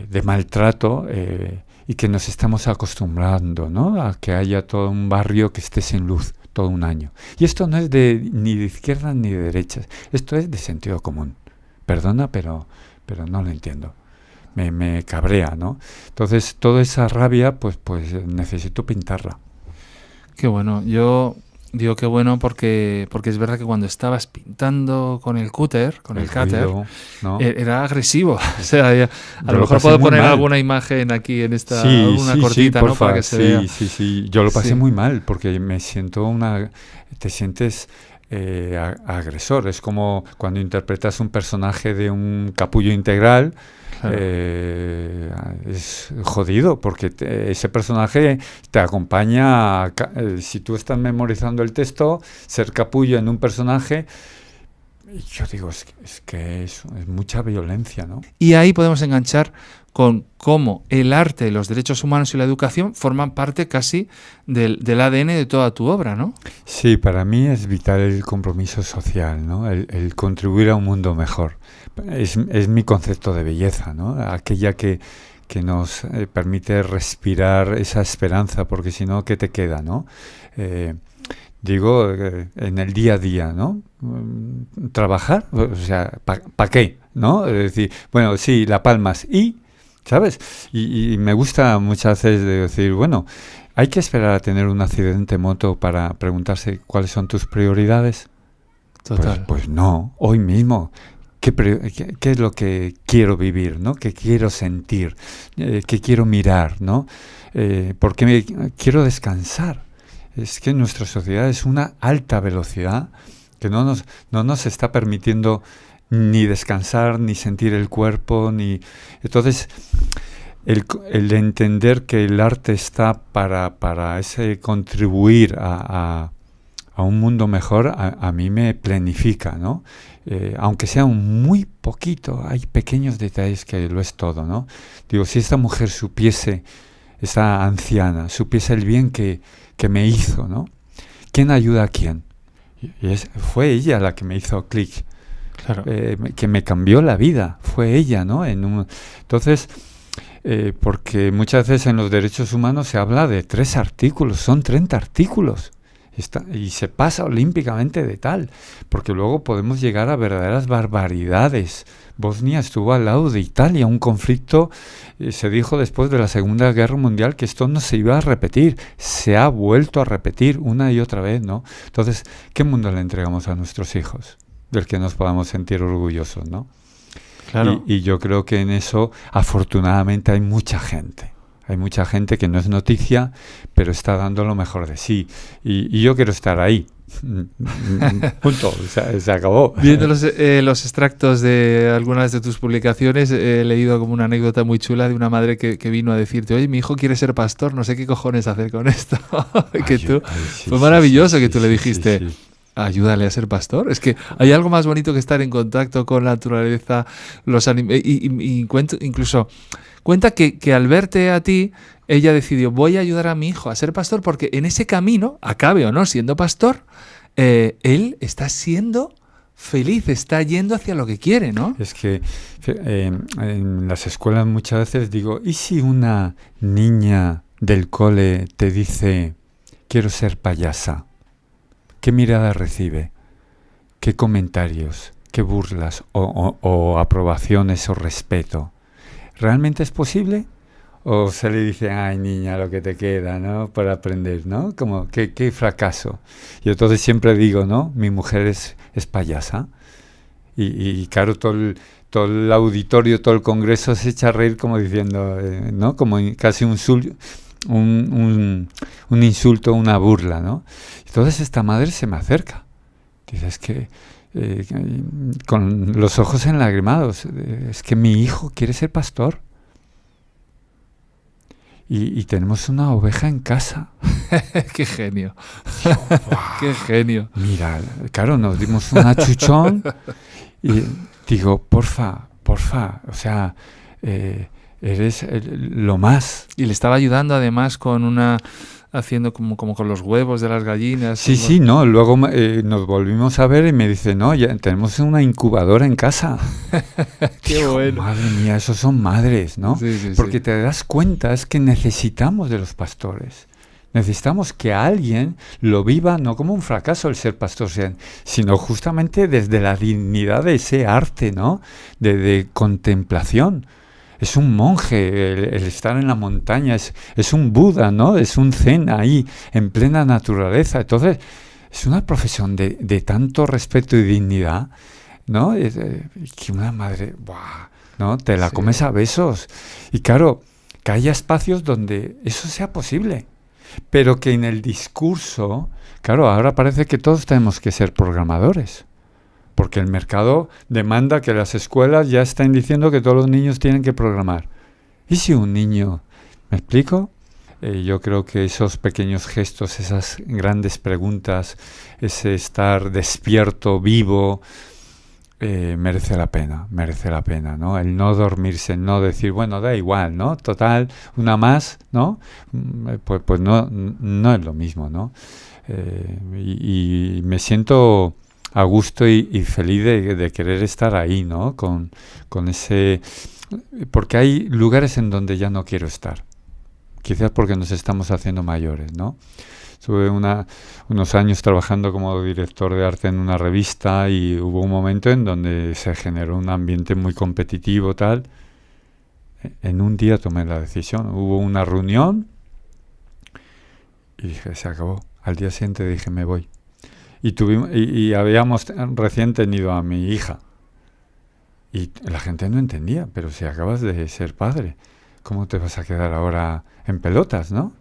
de maltrato, y que nos estamos acostumbrando, ¿no? A que haya todo un barrio que esté sin luz todo un año. Y esto no es ni de izquierda ni de derecha, esto es de sentido común. Perdona, pero no lo entiendo. Me cabrea, ¿no? Entonces, toda esa rabia, pues necesito pintarla. Qué bueno. Yo digo qué bueno porque es verdad que cuando estabas pintando con el cúter, con el cúter, ¿no? Era agresivo. O sea, a lo mejor puedo poner alguna imagen aquí en esta, una cortita, ¿no? Para que se vea. Sí. Yo lo pasé muy mal porque me siento te sientes agresor. Es como cuando interpretas un personaje de un capullo integral. Claro. Es jodido porque ese personaje te acompaña si tú estás memorizando el texto, ser capullo en un personaje, yo digo, es que es mucha violencia, ¿no? Y ahí podemos enganchar con cómo el arte, los derechos humanos y la educación forman parte casi del ADN de toda tu obra, ¿no? Sí, para mí es vital el compromiso social, ¿no? El contribuir a un mundo mejor. Es mi concepto de belleza, ¿no? Aquella que nos permite respirar esa esperanza, porque si no, ¿qué te queda, no? Digo, en el día a día, ¿no? Trabajar, o sea, ¿para qué? ¿No? Es decir, bueno, sí, la palmas y, ¿sabes? Y me gusta muchas veces decir, bueno, ¿hay que esperar a tener un accidente en moto para preguntarse cuáles son tus prioridades? Total. Pues no, hoy mismo. ¿Qué es lo que quiero vivir, ¿no? ¿Qué quiero sentir? ¿Qué quiero mirar, ¿no? Porque quiero descansar. Es que nuestra sociedad es una alta velocidad que no nos está permitiendo ni descansar, ni sentir el cuerpo, ni... Entonces, el entender que el arte está para ese contribuir a un mundo mejor, a mí me planifica, ¿no? Aunque sea un muy poquito, hay pequeños detalles que lo es todo, ¿no? Digo, si esta mujer supiese, esta anciana, supiese el bien que me hizo, ¿no? ¿Quién ayuda a quién? Fue ella la que me hizo clic. Claro. Que me cambió la vida, fue ella, ¿no? Entonces, porque muchas veces en los derechos humanos se habla de 3 artículos, son 30 artículos. Y se pasa olímpicamente de tal, porque luego podemos llegar a verdaderas barbaridades. Bosnia estuvo al lado de Italia, un conflicto, se dijo después de la Segunda Guerra Mundial que esto no se iba a repetir, se ha vuelto a repetir una y otra vez, ¿no? Entonces, ¿qué mundo le entregamos a nuestros hijos? Del que nos podamos sentir orgullosos, ¿no? Claro. Y yo creo que en eso, afortunadamente, hay mucha gente. Hay mucha gente que no es noticia, pero está dando lo mejor de sí. Y yo quiero estar ahí. Punto. Se acabó. Viendo los extractos de algunas de tus publicaciones, he leído como una anécdota muy chula de una madre que vino a decirte, oye, mi hijo quiere ser pastor, no sé qué cojones hacer con esto. Fue maravilloso que tú le dijiste... Sí. Ayúdale a ser pastor. Es que hay algo más bonito que estar en contacto con la naturaleza, los incluso cuenta que al verte a ti, ella decidió, voy a ayudar a mi hijo a ser pastor porque en ese camino, acabe o no siendo pastor, él está siendo feliz, está yendo hacia lo que quiere, ¿no? Es que en las escuelas muchas veces digo, ¿y si una niña del cole te dice, quiero ser payasa? ¿Qué mirada recibe? ¿Qué comentarios? ¿Qué burlas? ¿O aprobaciones o respeto? ¿Realmente es posible? ¿O se le dice, ay niña, lo que te queda, ¿no? Para aprender, ¿no? Como, qué fracaso. Y entonces siempre digo, ¿no? Mi mujer es payasa. Y claro, todo el auditorio, todo el congreso se echa a reír como diciendo, ¿no? Como casi un insulto, una burla, ¿no? Entonces esta madre se me acerca. Dice, es que con los ojos enlagrimados, es que mi hijo quiere ser pastor. Y tenemos una oveja en casa. ¡Qué genio! Wow. ¡Qué genio! Mira, claro, nos dimos un achuchón y digo, porfa, o sea... eres lo más. Y le estaba ayudando además haciendo como con los huevos de las gallinas. Sí, no, luego nos volvimos a ver y me dice, no, ya tenemos una incubadora en casa. Qué bueno. Madre mía, esos son madres, ¿no? Sí, porque te das cuenta, es que necesitamos de los pastores. Necesitamos que alguien lo viva no como un fracaso el ser pastor, sino justamente desde la dignidad de ese arte, ¿no? De contemplación. Es un monje, el estar en la montaña, es un Buda, ¿no? Es un zen ahí, en plena naturaleza. Entonces, es una profesión de tanto respeto y dignidad, ¿no? Que una madre, ¡buah!, ¿no? Te la comes a besos. Y claro, que haya espacios donde eso sea posible, pero que en el discurso, Claro, ahora parece que todos tenemos que ser programadores, porque el mercado demanda que las escuelas ya estén diciendo que todos los niños tienen que programar. ¿Y si un niño... ¿Me explico? Yo creo que esos pequeños gestos, esas grandes preguntas, ese estar despierto, vivo, merece la pena, ¿no? El no dormirse, el no decir, bueno, da igual, ¿no? Total, una más, ¿no? Pues no es lo mismo, ¿no? Y me siento a gusto y feliz de querer estar ahí, ¿no? Con ese... Porque hay lugares en donde ya no quiero estar. Quizás porque nos estamos haciendo mayores, ¿no? Estuve unos años trabajando como director de arte en una revista y hubo un momento en donde se generó un ambiente muy competitivo, tal. En un día tomé la decisión. Hubo una reunión y dije, se acabó. Al día siguiente dije, me voy. Y habíamos recién tenido a mi hija. Y la gente no entendía, pero si acabas de ser padre, ¿cómo te vas a quedar ahora en pelotas, no?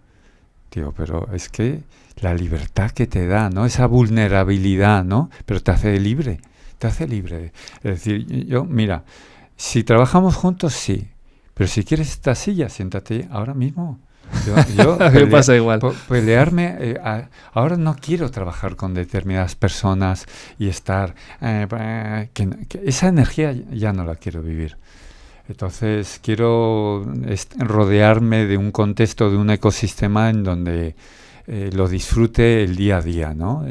Digo, pero es que la libertad que te da, ¿no? Esa vulnerabilidad, ¿no? Pero te hace libre. Es decir, mira, si trabajamos juntos, sí. Pero si quieres esta silla, siéntate ahora mismo. Me pasa igual. Pelearme, ahora no quiero trabajar con determinadas personas y estar... que esa energía ya no la quiero vivir. Entonces quiero rodearme de un contexto, de un ecosistema en donde lo disfrute el día a día, ¿no?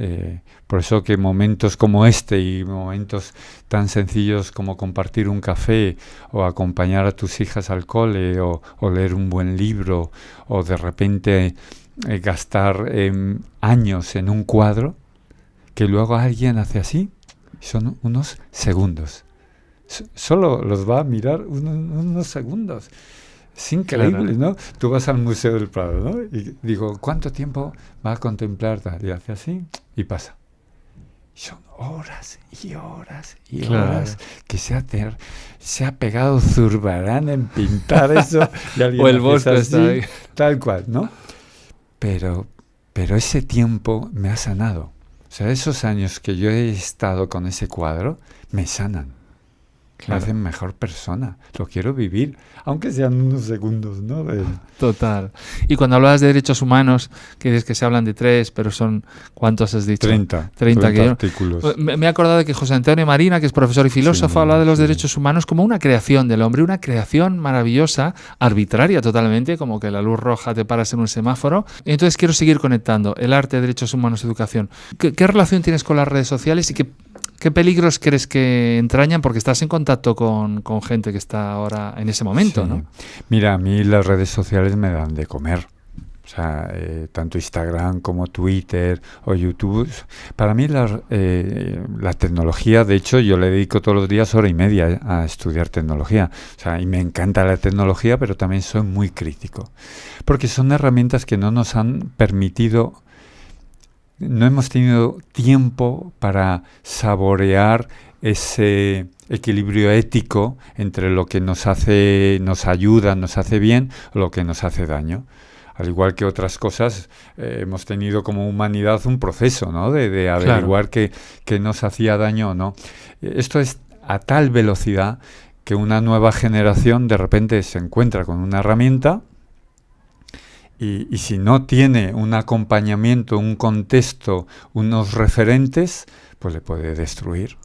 Por eso que momentos como este y momentos tan sencillos como compartir un café o acompañar a tus hijas al cole o leer un buen libro o de repente gastar años en un cuadro que luego alguien hace así, son unos segundos. Solo los va a mirar unos segundos. Es increíble, claro, ¿no? Tú vas al Museo del Prado, ¿no? Y digo, ¿cuánto tiempo va a contemplar tal? Y hace así y pasa. Son horas y horas y claro, horas que se ha pegado Zurbarán en pintar eso. O el bosque está ahí. Tal cual, ¿no? Pero ese tiempo me ha sanado. O sea, esos años que yo he estado con ese cuadro me sanan. Claro. Me hacen mejor persona. Lo quiero vivir, aunque sean unos segundos, ¿no? Total. Y cuando hablabas de derechos humanos, que dices que se hablan de 3, pero son... ¿Cuántos has dicho? 30 artículos. Me he acordado de que José Antonio Marina, que es profesor y filósofo, habla de los derechos humanos como una creación del hombre, una creación maravillosa, arbitraria totalmente, como que la luz roja te paras en un semáforo. Y entonces quiero seguir conectando el arte, derechos humanos, educación. ¿Qué relación tienes con las redes sociales y qué peligros crees que entrañan? Porque estás en contacto con gente que está ahora en ese momento, sí, ¿no? Mira, a mí las redes sociales me dan de comer. O sea, tanto Instagram como Twitter o YouTube. Para mí la tecnología, de hecho, yo le dedico todos los días 1:30 a estudiar tecnología. O sea, y me encanta la tecnología, pero también soy muy crítico. Porque son herramientas que no nos han permitido... No hemos tenido tiempo para saborear ese equilibrio ético entre lo que nos ayuda, nos hace bien o lo que nos hace daño. Al igual que otras cosas, hemos tenido como humanidad un proceso, ¿no? de averiguar qué nos hacía daño o no. Esto es a tal velocidad que una nueva generación de repente se encuentra con una herramienta y si no tiene un acompañamiento, un contexto, unos referentes, pues le puede destruir.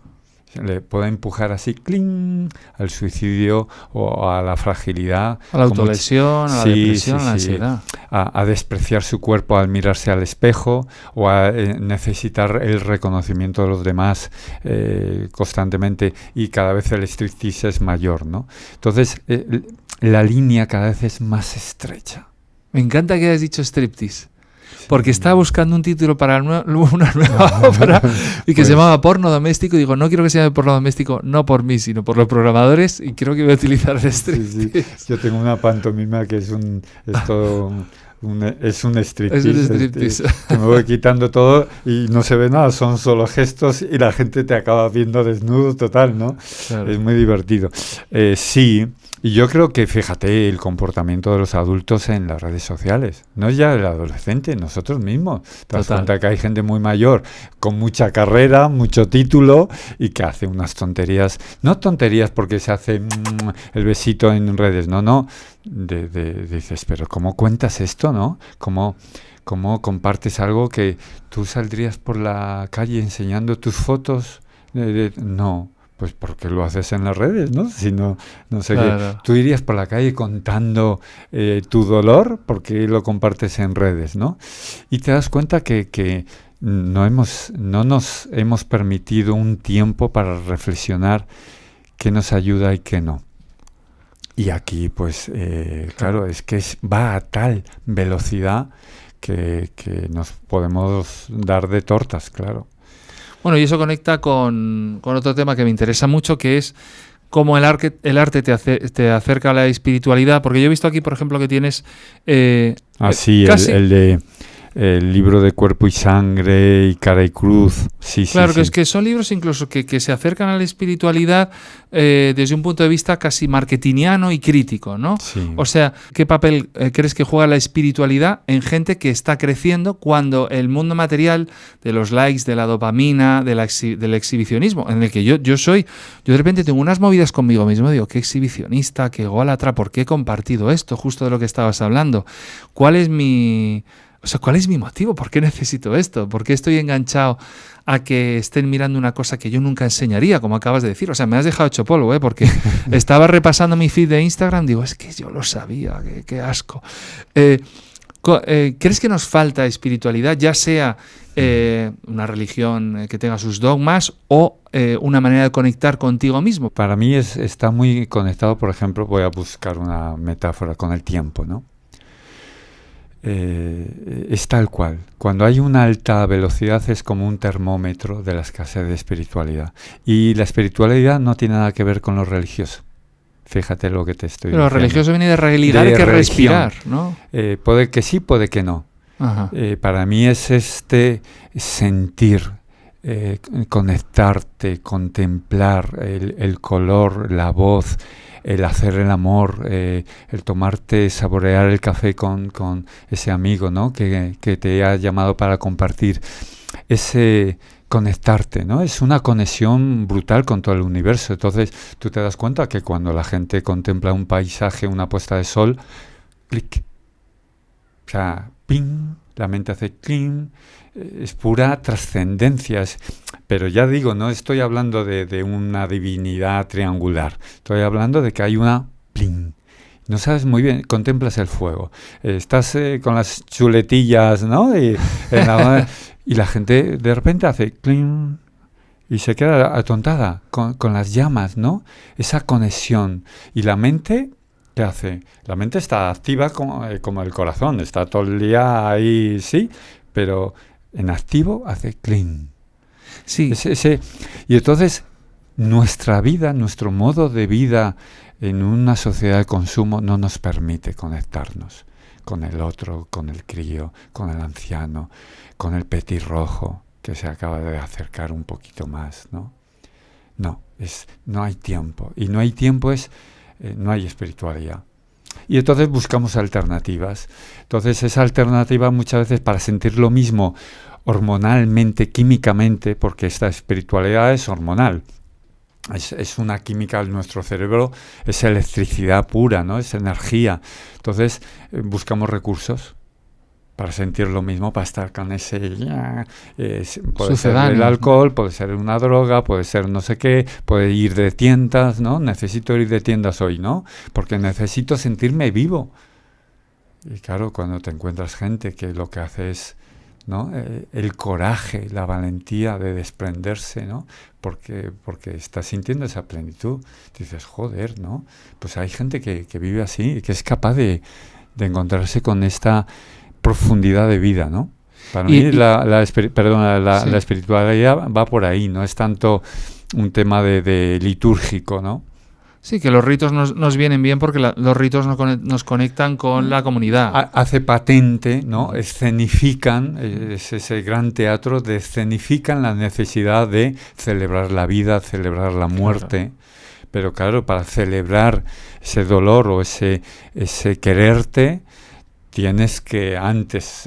Le puede empujar así, ¡cling!, al suicidio o a la fragilidad. A la autolesión, a la depresión, a la ansiedad. A despreciar su cuerpo al mirarse al espejo o a necesitar el reconocimiento de los demás constantemente, y cada vez el striptease es mayor, ¿no? Entonces, la línea cada vez es más estrecha. Me encanta que hayas dicho striptease, porque estaba buscando un título para una nueva obra y que se llamaba Porno Doméstico. Y digo, no quiero que se llame Porno Doméstico, no por mí, sino por los programadores, y creo que voy a utilizar el striptease. Sí. Yo tengo una pantomima que es un striptease. Es un striptease. Que me voy quitando todo y no se ve nada, son solo gestos y la gente te acaba viendo desnudo total, ¿no? Claro. Es muy divertido. Sí, Y yo creo que, fíjate, el comportamiento de los adultos en las redes sociales, no es ya el adolescente, nosotros mismos. Te das cuenta que hay gente muy mayor, con mucha carrera, mucho título, y que hace unas tonterías, no tonterías porque se hace el besito en redes, no, dices, pero ¿cómo cuentas esto, no? ¿Cómo compartes algo que tú saldrías por la calle enseñando tus fotos? No. Pues porque lo haces en las redes, ¿no? Si no sé Claro. qué. Tú irías por la calle contando tu dolor porque lo compartes en redes, ¿no? Y te das cuenta que no nos hemos permitido un tiempo para reflexionar qué nos ayuda y qué no. Y aquí, pues, claro, es que va a tal velocidad que nos podemos dar de tortas, claro. Bueno, y eso conecta con otro tema que me interesa mucho, que es cómo el arte te acerca a la espiritualidad. Porque yo he visto aquí, por ejemplo, que tienes... sí, casi... el de... El libro de Cuerpo y Sangre y Cara y Cruz. Sí, claro, sí, que es que son libros incluso que se acercan a la espiritualidad desde un punto de vista casi marketingiano y crítico, ¿no? Sí. O sea, ¿qué papel crees que juega la espiritualidad en gente que está creciendo cuando el mundo material de los likes, de la dopamina, del exhibicionismo, en el que yo de repente tengo unas movidas conmigo mismo, digo, qué exhibicionista, qué ególatra, ¿por qué he compartido esto? Justo de lo que estabas hablando. ¿Cuál es mi motivo? ¿Por qué necesito esto? ¿Por qué estoy enganchado a que estén mirando una cosa que yo nunca enseñaría, como acabas de decir? O sea, me has dejado hecho polvo, porque estaba repasando mi feed de Instagram, digo, es que yo lo sabía, qué asco. ¿Crees que nos falta espiritualidad, ya sea una religión que tenga sus dogmas o una manera de conectar contigo mismo? Para mí está muy conectado, por ejemplo, voy a buscar una metáfora con el tiempo, ¿no? Es tal cual. Cuando hay una alta velocidad es como un termómetro de la escasez de espiritualidad. Y la espiritualidad no tiene nada que ver con lo religioso. Fíjate lo que te estoy diciendo. Pero lo religioso viene de realidad, que respirar, ¿no? Puede que sí, puede que no. Para mí es sentir, conectarte, contemplar el color, la voz, el hacer el amor, el tomarte, saborear el café con ese amigo, ¿no? que te ha llamado para compartir, ese conectarte, ¿no? Es una conexión brutal con todo el universo. Entonces tú te das cuenta que cuando la gente contempla un paisaje, una puesta de sol, clic, o sea, ping, la mente hace cling, es pura trascendencia. Pero ya digo, no estoy hablando de una divinidad triangular, estoy hablando de que hay una pling. No sabes muy bien, contemplas el fuego, estás con las chuletillas, ¿no? Y la gente de repente hace cling y se queda atontada con las llamas, ¿no? Esa conexión. Y la mente, ¿qué hace? La mente está activa como el corazón, está todo el día ahí, sí, pero en activo hace cling. Sí. Y entonces nuestra vida, nuestro modo de vida en una sociedad de consumo no nos permite conectarnos con el otro, con el crío, con el anciano, con el petirrojo que se acaba de acercar un poquito más, ¿no? No hay tiempo. Y no hay tiempo no hay espiritualidad. Y entonces buscamos alternativas. Entonces esa alternativa muchas veces para sentir lo mismo hormonalmente, químicamente, porque esta espiritualidad es hormonal. Es una química en nuestro cerebro, es electricidad pura, ¿no? Es energía. Entonces buscamos recursos para sentir lo mismo, para estar con ese... puede ser el alcohol, puede ser una droga, puede ser no sé qué, puede ir de tiendas, ¿no? Necesito ir de tiendas hoy, ¿no? Porque necesito sentirme vivo. Y claro, cuando te encuentras gente que lo que hace es, ¿no? El coraje, la valentía de desprenderse, ¿no? Porque estás sintiendo esa plenitud. Dices, joder, ¿no? Pues hay gente que vive así, que es capaz de encontrarse con esta profundidad de vida, ¿no? Para mí la espiritualidad va por ahí, no es tanto un tema de litúrgico, ¿no? Sí, que los ritos nos vienen bien porque los ritos nos conectan con la comunidad. Hace patente, ¿no? Escenifican, es ese gran teatro escenifican la necesidad de celebrar la vida, celebrar la muerte. Claro. pero claro, para celebrar ese dolor o ese quererte, tienes que antes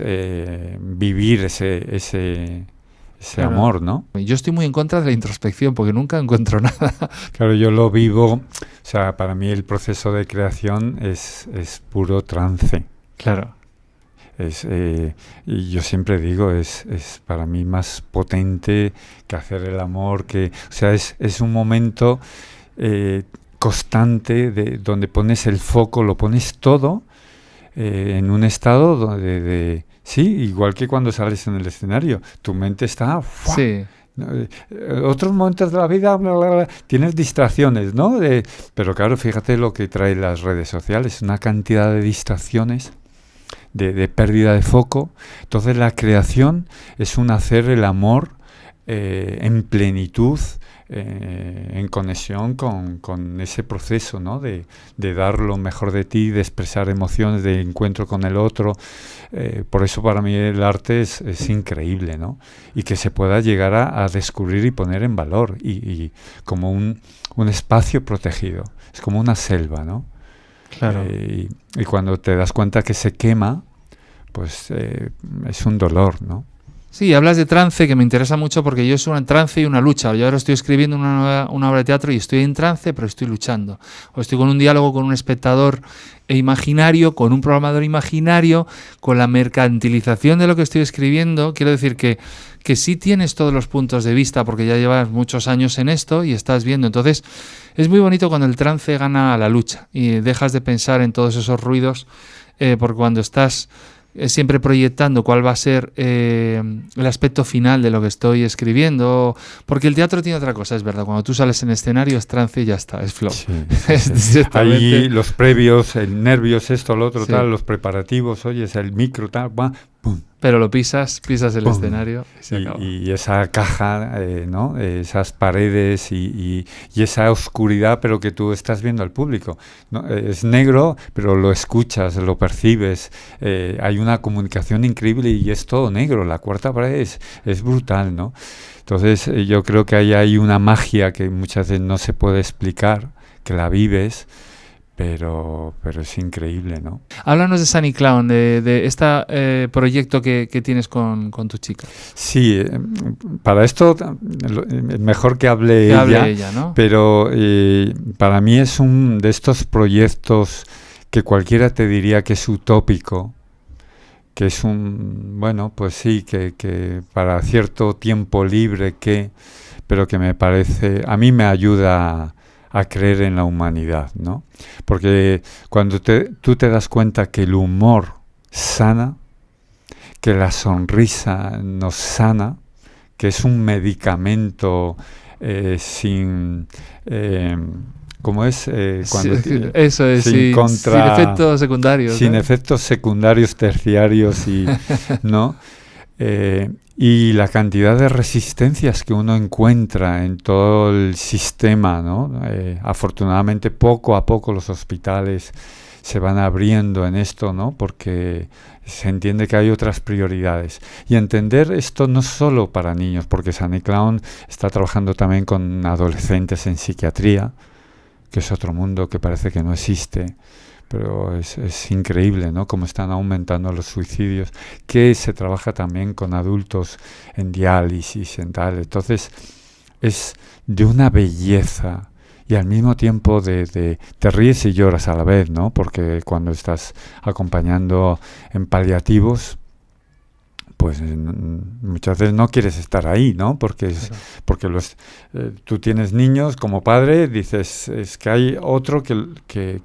vivir ese Claro. amor, ¿no? Yo estoy muy en contra de la introspección porque nunca encuentro nada. Claro, yo lo vivo, o sea, para mí el proceso de creación es puro trance. Claro. Y yo siempre digo, es para mí más potente que hacer el amor, o sea, es un momento constante donde pones el foco, lo pones todo en un estado donde sí, igual que cuando sales en el escenario, tu mente está... ¡fua! Sí. Otros momentos de la vida bla, bla, bla, tienes distracciones, ¿no? Pero claro, fíjate lo que traen las redes sociales, una cantidad de distracciones, de pérdida de foco. Entonces la creación es un hacer el amor en plenitud, en conexión con ese proceso, ¿no? De dar lo mejor de ti, de expresar emociones, de encuentro con el otro. Por eso para mí el arte es increíble, ¿no? Y que se pueda llegar a descubrir y poner en valor, y como un espacio protegido. Es como una selva, ¿no? Claro. Y cuando te das cuenta que se quema, pues es un dolor, ¿no? Sí, hablas de trance, que me interesa mucho porque yo es un trance y una lucha. Yo ahora estoy escribiendo una obra de teatro y estoy en trance, pero estoy luchando. O estoy con un diálogo con un espectador imaginario, con un programador imaginario, con la mercantilización de lo que estoy escribiendo. Quiero decir que sí tienes todos los puntos de vista porque ya llevas muchos años en esto y estás viendo. Entonces, es muy bonito cuando el trance gana a la lucha y dejas de pensar en todos esos ruidos, porque cuando estás siempre proyectando cuál va a ser el aspecto final de lo que estoy escribiendo, porque el teatro tiene otra cosa, es verdad, cuando tú sales en escenario es trance y ya está, es flow. Sí. Ahí los previos, el nervios, esto, lo otro, tal, los preparativos, oyes el micro, tal, pum. Pero lo pisas el escenario y se acaba. Y esa caja, ¿no? Esas paredes y esa oscuridad, pero que tú estás viendo al público, ¿no? Es negro, pero lo escuchas, lo percibes. Hay una comunicación increíble y es todo negro. La cuarta pared es brutal, ¿no? Entonces yo creo que ahí hay una magia que muchas veces no se puede explicar, que la vives. Pero es increíble, ¿no? Háblanos de Sunny Clown, de este proyecto que tienes con tu chica. Sí, para esto mejor que hable ella, ¿no? Pero para mí es un de estos proyectos que cualquiera te diría que es utópico, que es bueno, pues sí, que para cierto tiempo libre pero que me parece, a mí me ayuda a creer en la humanidad, ¿no? Porque cuando tú te das cuenta que el humor sana, que la sonrisa nos sana, que es un medicamento sin... ¿cómo es? Eso es, sin efectos secundarios. Sin efectos secundarios terciarios, ¿no? Y la cantidad de resistencias que uno encuentra en todo el sistema, ¿no? Afortunadamente poco a poco los hospitales se van abriendo en esto, ¿no? Porque se entiende que hay otras prioridades. Y entender esto no solo para niños, porque Sunny Clown está trabajando también con adolescentes en psiquiatría, que es otro mundo que parece que no existe. Pero es increíble, ¿no? Cómo están aumentando los suicidios, que se trabaja también con adultos en diálisis, en tal. Entonces, es de una belleza y al mismo tiempo te ríes y lloras a la vez, ¿no? Porque cuando estás acompañando en paliativos, pues muchas veces no quieres estar ahí, ¿no? Porque tú tienes niños como padre, dices, es que hay otro que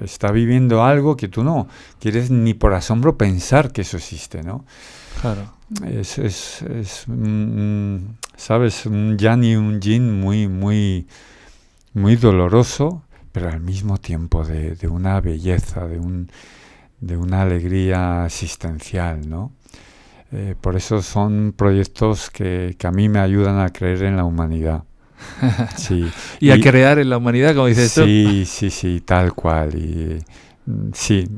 está viviendo algo que tú no quieres ni por asombro pensar que eso existe, ¿no? Claro. ¿Sabes? Un yang y un yin muy, muy, muy doloroso, pero al mismo tiempo de una belleza, de una alegría existencial, ¿no? Por eso son proyectos que a mí me ayudan a creer en la humanidad. Sí. y a crear en la humanidad, como dices tú. Sí, tal cual. Sí,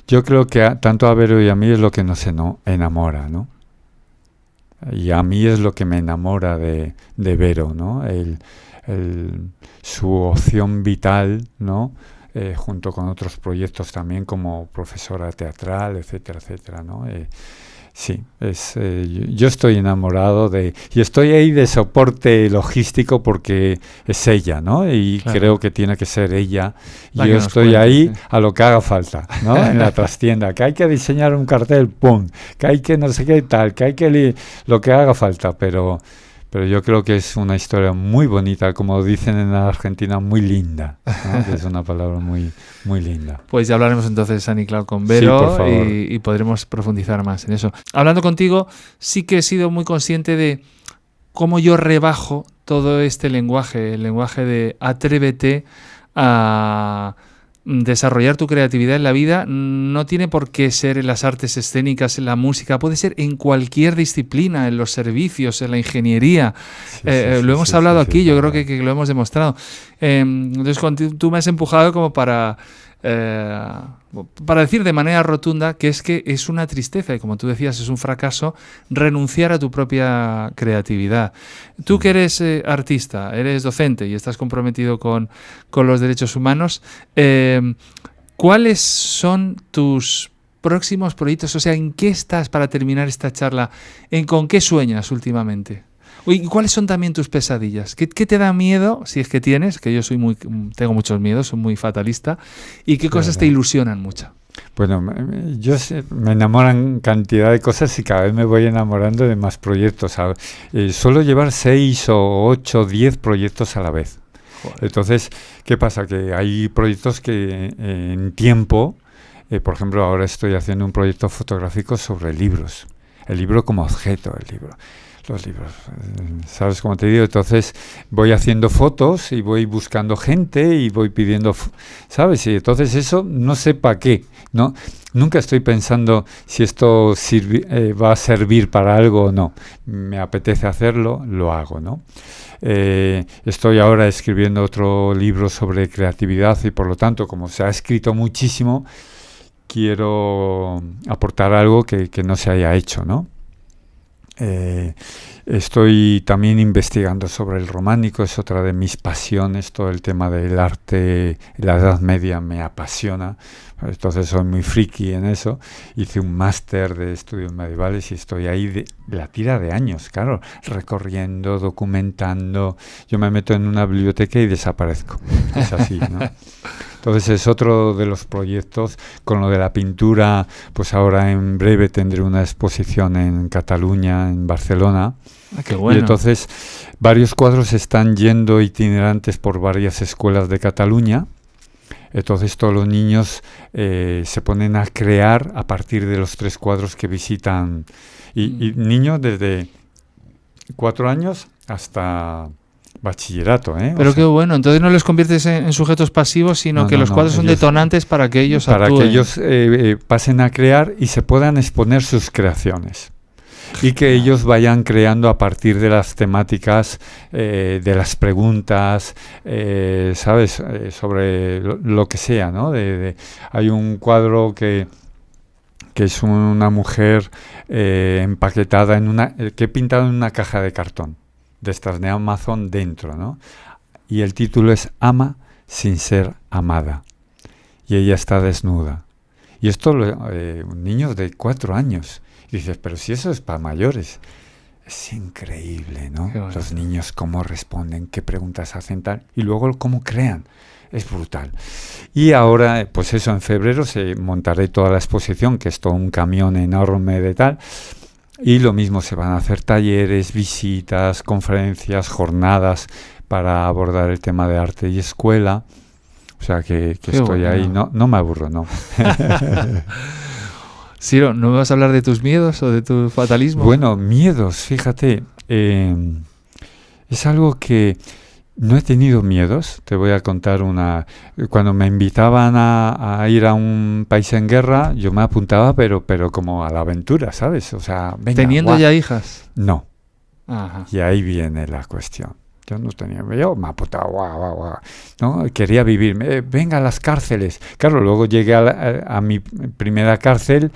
yo creo que tanto a Vero y a mí es lo que nos enamora, ¿no? Y a mí es lo que me enamora de Vero, ¿no? Su opción vital, ¿no? Junto con otros proyectos también como profesora teatral, etcétera, etcétera, ¿no? Sí, yo estoy enamorado y estoy ahí de soporte logístico porque es ella, ¿no? Y claro, creo que tiene que ser ella. Y yo estoy ahí a lo que haga falta, ¿no? En la trastienda, que hay que diseñar un cartel, ¡pum! Que hay que no sé qué tal, que hay que lo que haga falta, pero yo creo que es una historia muy bonita, como dicen en Argentina, muy linda, ¿no? Que es una palabra muy, muy linda. Pues ya hablaremos entonces de Sunny Cloud con Vero, sí, por favor. Y podremos profundizar más en eso. Hablando contigo, sí que he sido muy consciente de cómo yo rebajo todo este lenguaje, el lenguaje de atrévete a desarrollar tu creatividad en la vida. No tiene por qué ser en las artes escénicas, en la música, puede ser en cualquier disciplina, en los servicios, en la ingeniería. Lo hemos hablado aquí, yo creo que lo hemos demostrado. Entonces, cuando tú me has empujado como para decir de manera rotunda que es una tristeza y, como tú decías, es un fracaso renunciar a tu propia creatividad. Tú que eres artista, eres docente y estás comprometido con los derechos humanos, ¿cuáles son tus próximos proyectos? O sea, ¿en qué estás para terminar esta charla? ¿Con qué sueñas últimamente? ¿Y cuáles son también tus pesadillas? ¿Qué te da miedo, si es que tienes? Que yo tengo muchos miedos, soy muy fatalista. ¿Y qué cosas te ilusionan mucho? Bueno, me enamoran cantidad de cosas y cada vez me voy enamorando de más proyectos. Suelo llevar 6 o 8, 10 proyectos a la vez. Joder. Entonces, ¿qué pasa? Que hay proyectos que en tiempo, por ejemplo, ahora estoy haciendo un proyecto fotográfico sobre libros. El libro como objeto, los libros, ¿sabes cómo te digo? Entonces voy haciendo fotos y voy buscando gente y voy pidiendo, ¿sabes? Y entonces eso no sé para qué, ¿no? Nunca estoy pensando si esto va a servir para algo o no. Me apetece hacerlo, lo hago, ¿no? Estoy ahora escribiendo otro libro sobre creatividad y, por lo tanto, como se ha escrito muchísimo, quiero aportar algo que no se haya hecho, ¿no? Estoy también investigando sobre el románico, es otra de mis pasiones. Todo el tema del arte, la Edad Media me apasiona, entonces soy muy friki en eso. Hice un máster de estudios medievales y estoy ahí de la tira de años, claro, recorriendo, documentando. Yo me meto en una biblioteca y desaparezco, es así, ¿no? Entonces es otro de los proyectos. Con lo de la pintura, pues ahora en breve tendré una exposición en Cataluña, en Barcelona. Ah, qué bueno. Y entonces varios cuadros están yendo itinerantes por varias escuelas de Cataluña. Entonces todos los niños se ponen a crear a partir de los 3 cuadros que visitan. Y niños desde 4 años hasta bachillerato, ¿eh? Pero qué bueno, entonces no les conviertes en sujetos pasivos, sino que los cuadros son detonantes para que ellos actúen. Para que ellos pasen a crear y se puedan exponer sus creaciones. Y que ellos vayan creando a partir de las temáticas, de las preguntas, ¿sabes? Sobre lo que sea, ¿no? Hay un cuadro que es una mujer empaquetada que he pintado en una caja de cartón, de estas de Amazon dentro, ¿no? Y el título es Ama sin ser amada. Y ella está desnuda. Y esto, niños de 4 años. Y dices, pero si eso es para mayores. Es increíble, ¿no? Bueno. Los niños cómo responden, qué preguntas hacen, tal. Y luego cómo crean. Es brutal. Y ahora, pues eso, en febrero montaré toda la exposición, que es todo un camión enorme de tal. Y lo mismo, se van a hacer talleres, visitas, conferencias, jornadas para abordar el tema de arte y escuela. O sea que estoy bueno. Ahí, no me aburro, no. Ciro, ¿no me vas a hablar de tus miedos o de tu fatalismo? Bueno, miedos, fíjate, es algo que no he tenido miedos. Te voy a contar cuando me invitaban a ir a un país en guerra, yo me apuntaba, pero como a la aventura, ¿sabes? O sea, venga, ¿teniendo ya hijas? No. Ajá. Y ahí viene la cuestión. Yo no tenía, yo me apuntaba, guau. ¿No? Quería vivir, venga a las cárceles. Claro, luego llegué a mi primera cárcel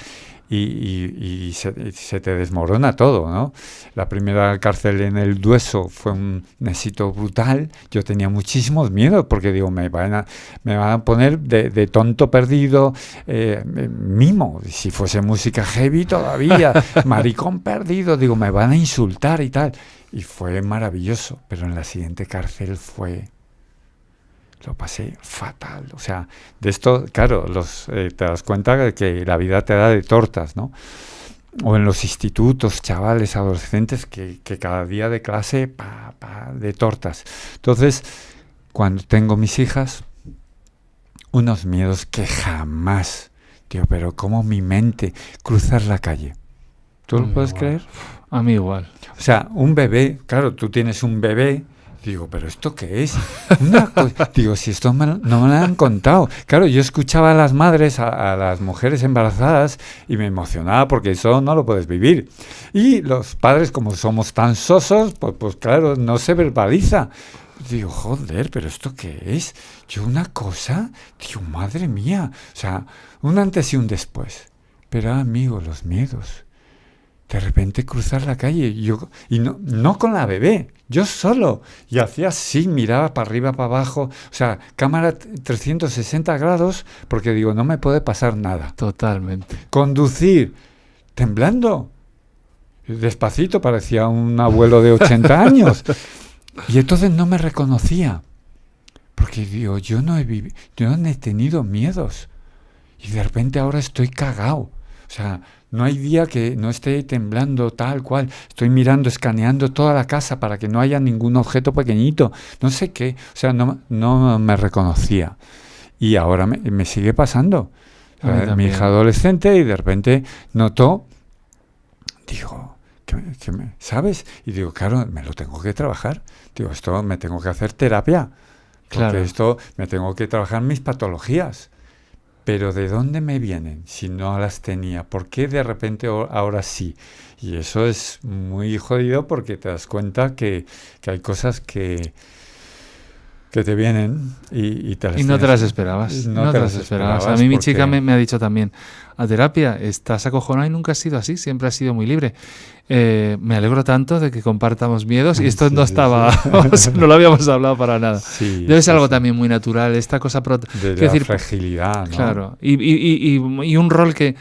y se te desmorona todo, ¿no? La primera cárcel en el Dueso fue un éxito brutal. Yo tenía muchísimos miedos porque digo, me van a poner de tonto perdido, mimo. Si fuese música heavy todavía, maricón perdido, digo, me van a insultar y tal. Y fue maravilloso, pero en la siguiente cárcel lo pasé fatal. O sea, de esto, claro, te das cuenta de que la vida te da de tortas, ¿no? O en los institutos, chavales, adolescentes, que cada día de clase, de tortas. Entonces, cuando tengo mis hijas, unos miedos que jamás, tío, pero como mi mente, cruzar la calle. ¿Tú lo puedes creer? A mí igual. O sea, un bebé, claro, tú tienes un bebé. Digo, ¿pero esto qué es? Digo, si esto no me lo han contado. Claro, yo escuchaba a las madres, a las mujeres embarazadas, y me emocionaba porque eso no lo puedes vivir. Y los padres, como somos tan sosos, pues claro, no se verbaliza. Digo, joder, ¿pero esto qué es? Yo una cosa, digo, madre mía. O sea, un antes y un después. Pero, amigo, los miedos. De repente cruzar la calle, y no con la bebé, yo solo, y hacía así, miraba para arriba, para abajo, o sea, cámara 360 grados, porque digo, no me puede pasar nada. Totalmente. Conducir, temblando, despacito, parecía un abuelo de 80 años, y entonces no me reconocía, porque digo, yo no he tenido miedos, y de repente ahora estoy cagado, o sea, no hay día que no esté temblando tal cual. Estoy mirando, escaneando toda la casa para que no haya ningún objeto pequeñito. No sé qué. O sea, no me reconocía. Y ahora me sigue pasando. Mi hija adolescente y de repente notó, digo, ¿sabes? Y digo, claro, me lo tengo que trabajar. Digo, esto me tengo que hacer terapia. Porque esto me tengo que trabajar mis patologías. Pero ¿de dónde me vienen si no las tenía? ¿Por qué de repente ahora sí? Y eso es muy jodido porque te das cuenta que hay cosas que te vienen y no te las esperabas. No te las esperabas. A mí mi chica me ha dicho también, a terapia, estás acojonado y nunca has sido así, siempre has sido muy libre. Me alegro tanto de que compartamos miedos y esto no estaba, no lo habíamos hablado para nada. Sí, debe ser algo también muy natural, esta cosa de la fragilidad, ¿no? Claro, y un rol que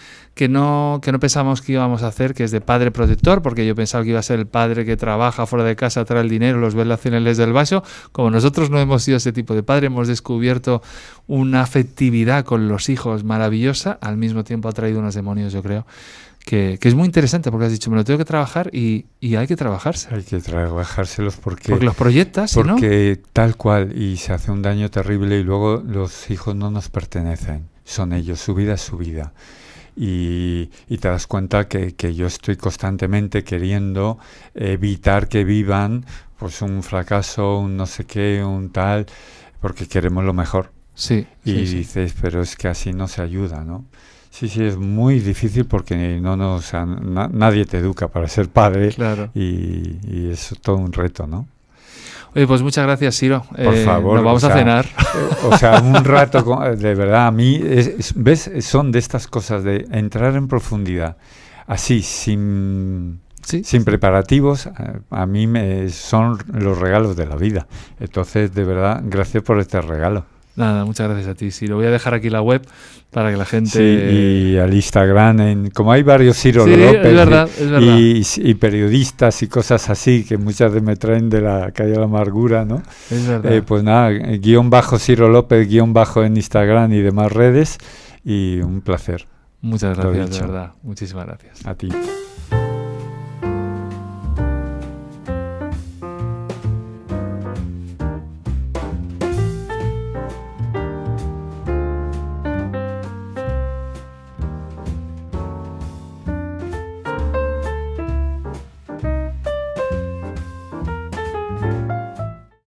no pensábamos que íbamos a hacer, que es de padre protector, porque yo pensaba que iba a ser el padre que trabaja fuera de casa, trae el dinero, los ve nacionales del vaso. Como nosotros no hemos sido ese tipo de padre, hemos descubierto una afectividad con los hijos maravillosa, al mismo tiempo ha traído unos demonios, yo creo, que es muy interesante, porque has dicho, me lo tengo que trabajar y hay que trabajarse. Hay que trabajárselos porque los proyectas, porque ¿no? Tal cual, y se hace un daño terrible y luego los hijos no nos pertenecen, son ellos, su vida es su vida. Y te das cuenta que yo estoy constantemente queriendo evitar que vivan pues un fracaso, un no sé qué, un tal, porque queremos lo mejor. Sí. Y dices, pero es que así no se ayuda, ¿no? Sí, es muy difícil porque nadie te educa para ser padre. Claro. Y es todo un reto, ¿no? Oye, pues muchas gracias, Siro. Por favor. Nos vamos a cenar. O sea, un rato, de verdad, a mí, ¿ves? Son de estas cosas de entrar en profundidad, así, sin preparativos, a mí son los regalos de la vida. Entonces, de verdad, gracias por este regalo. Nada, muchas gracias a ti. Sí, lo voy a dejar aquí en la web para que la gente... Sí, y al Instagram, como hay varios Ciro López es verdad. Y periodistas y cosas así, que muchas veces me traen de la calle de la amargura, ¿no? Es verdad. Pues nada, _Ciro López, _ en Instagram y demás redes, y un placer. Muchas gracias, de verdad. Muchísimas gracias. A ti.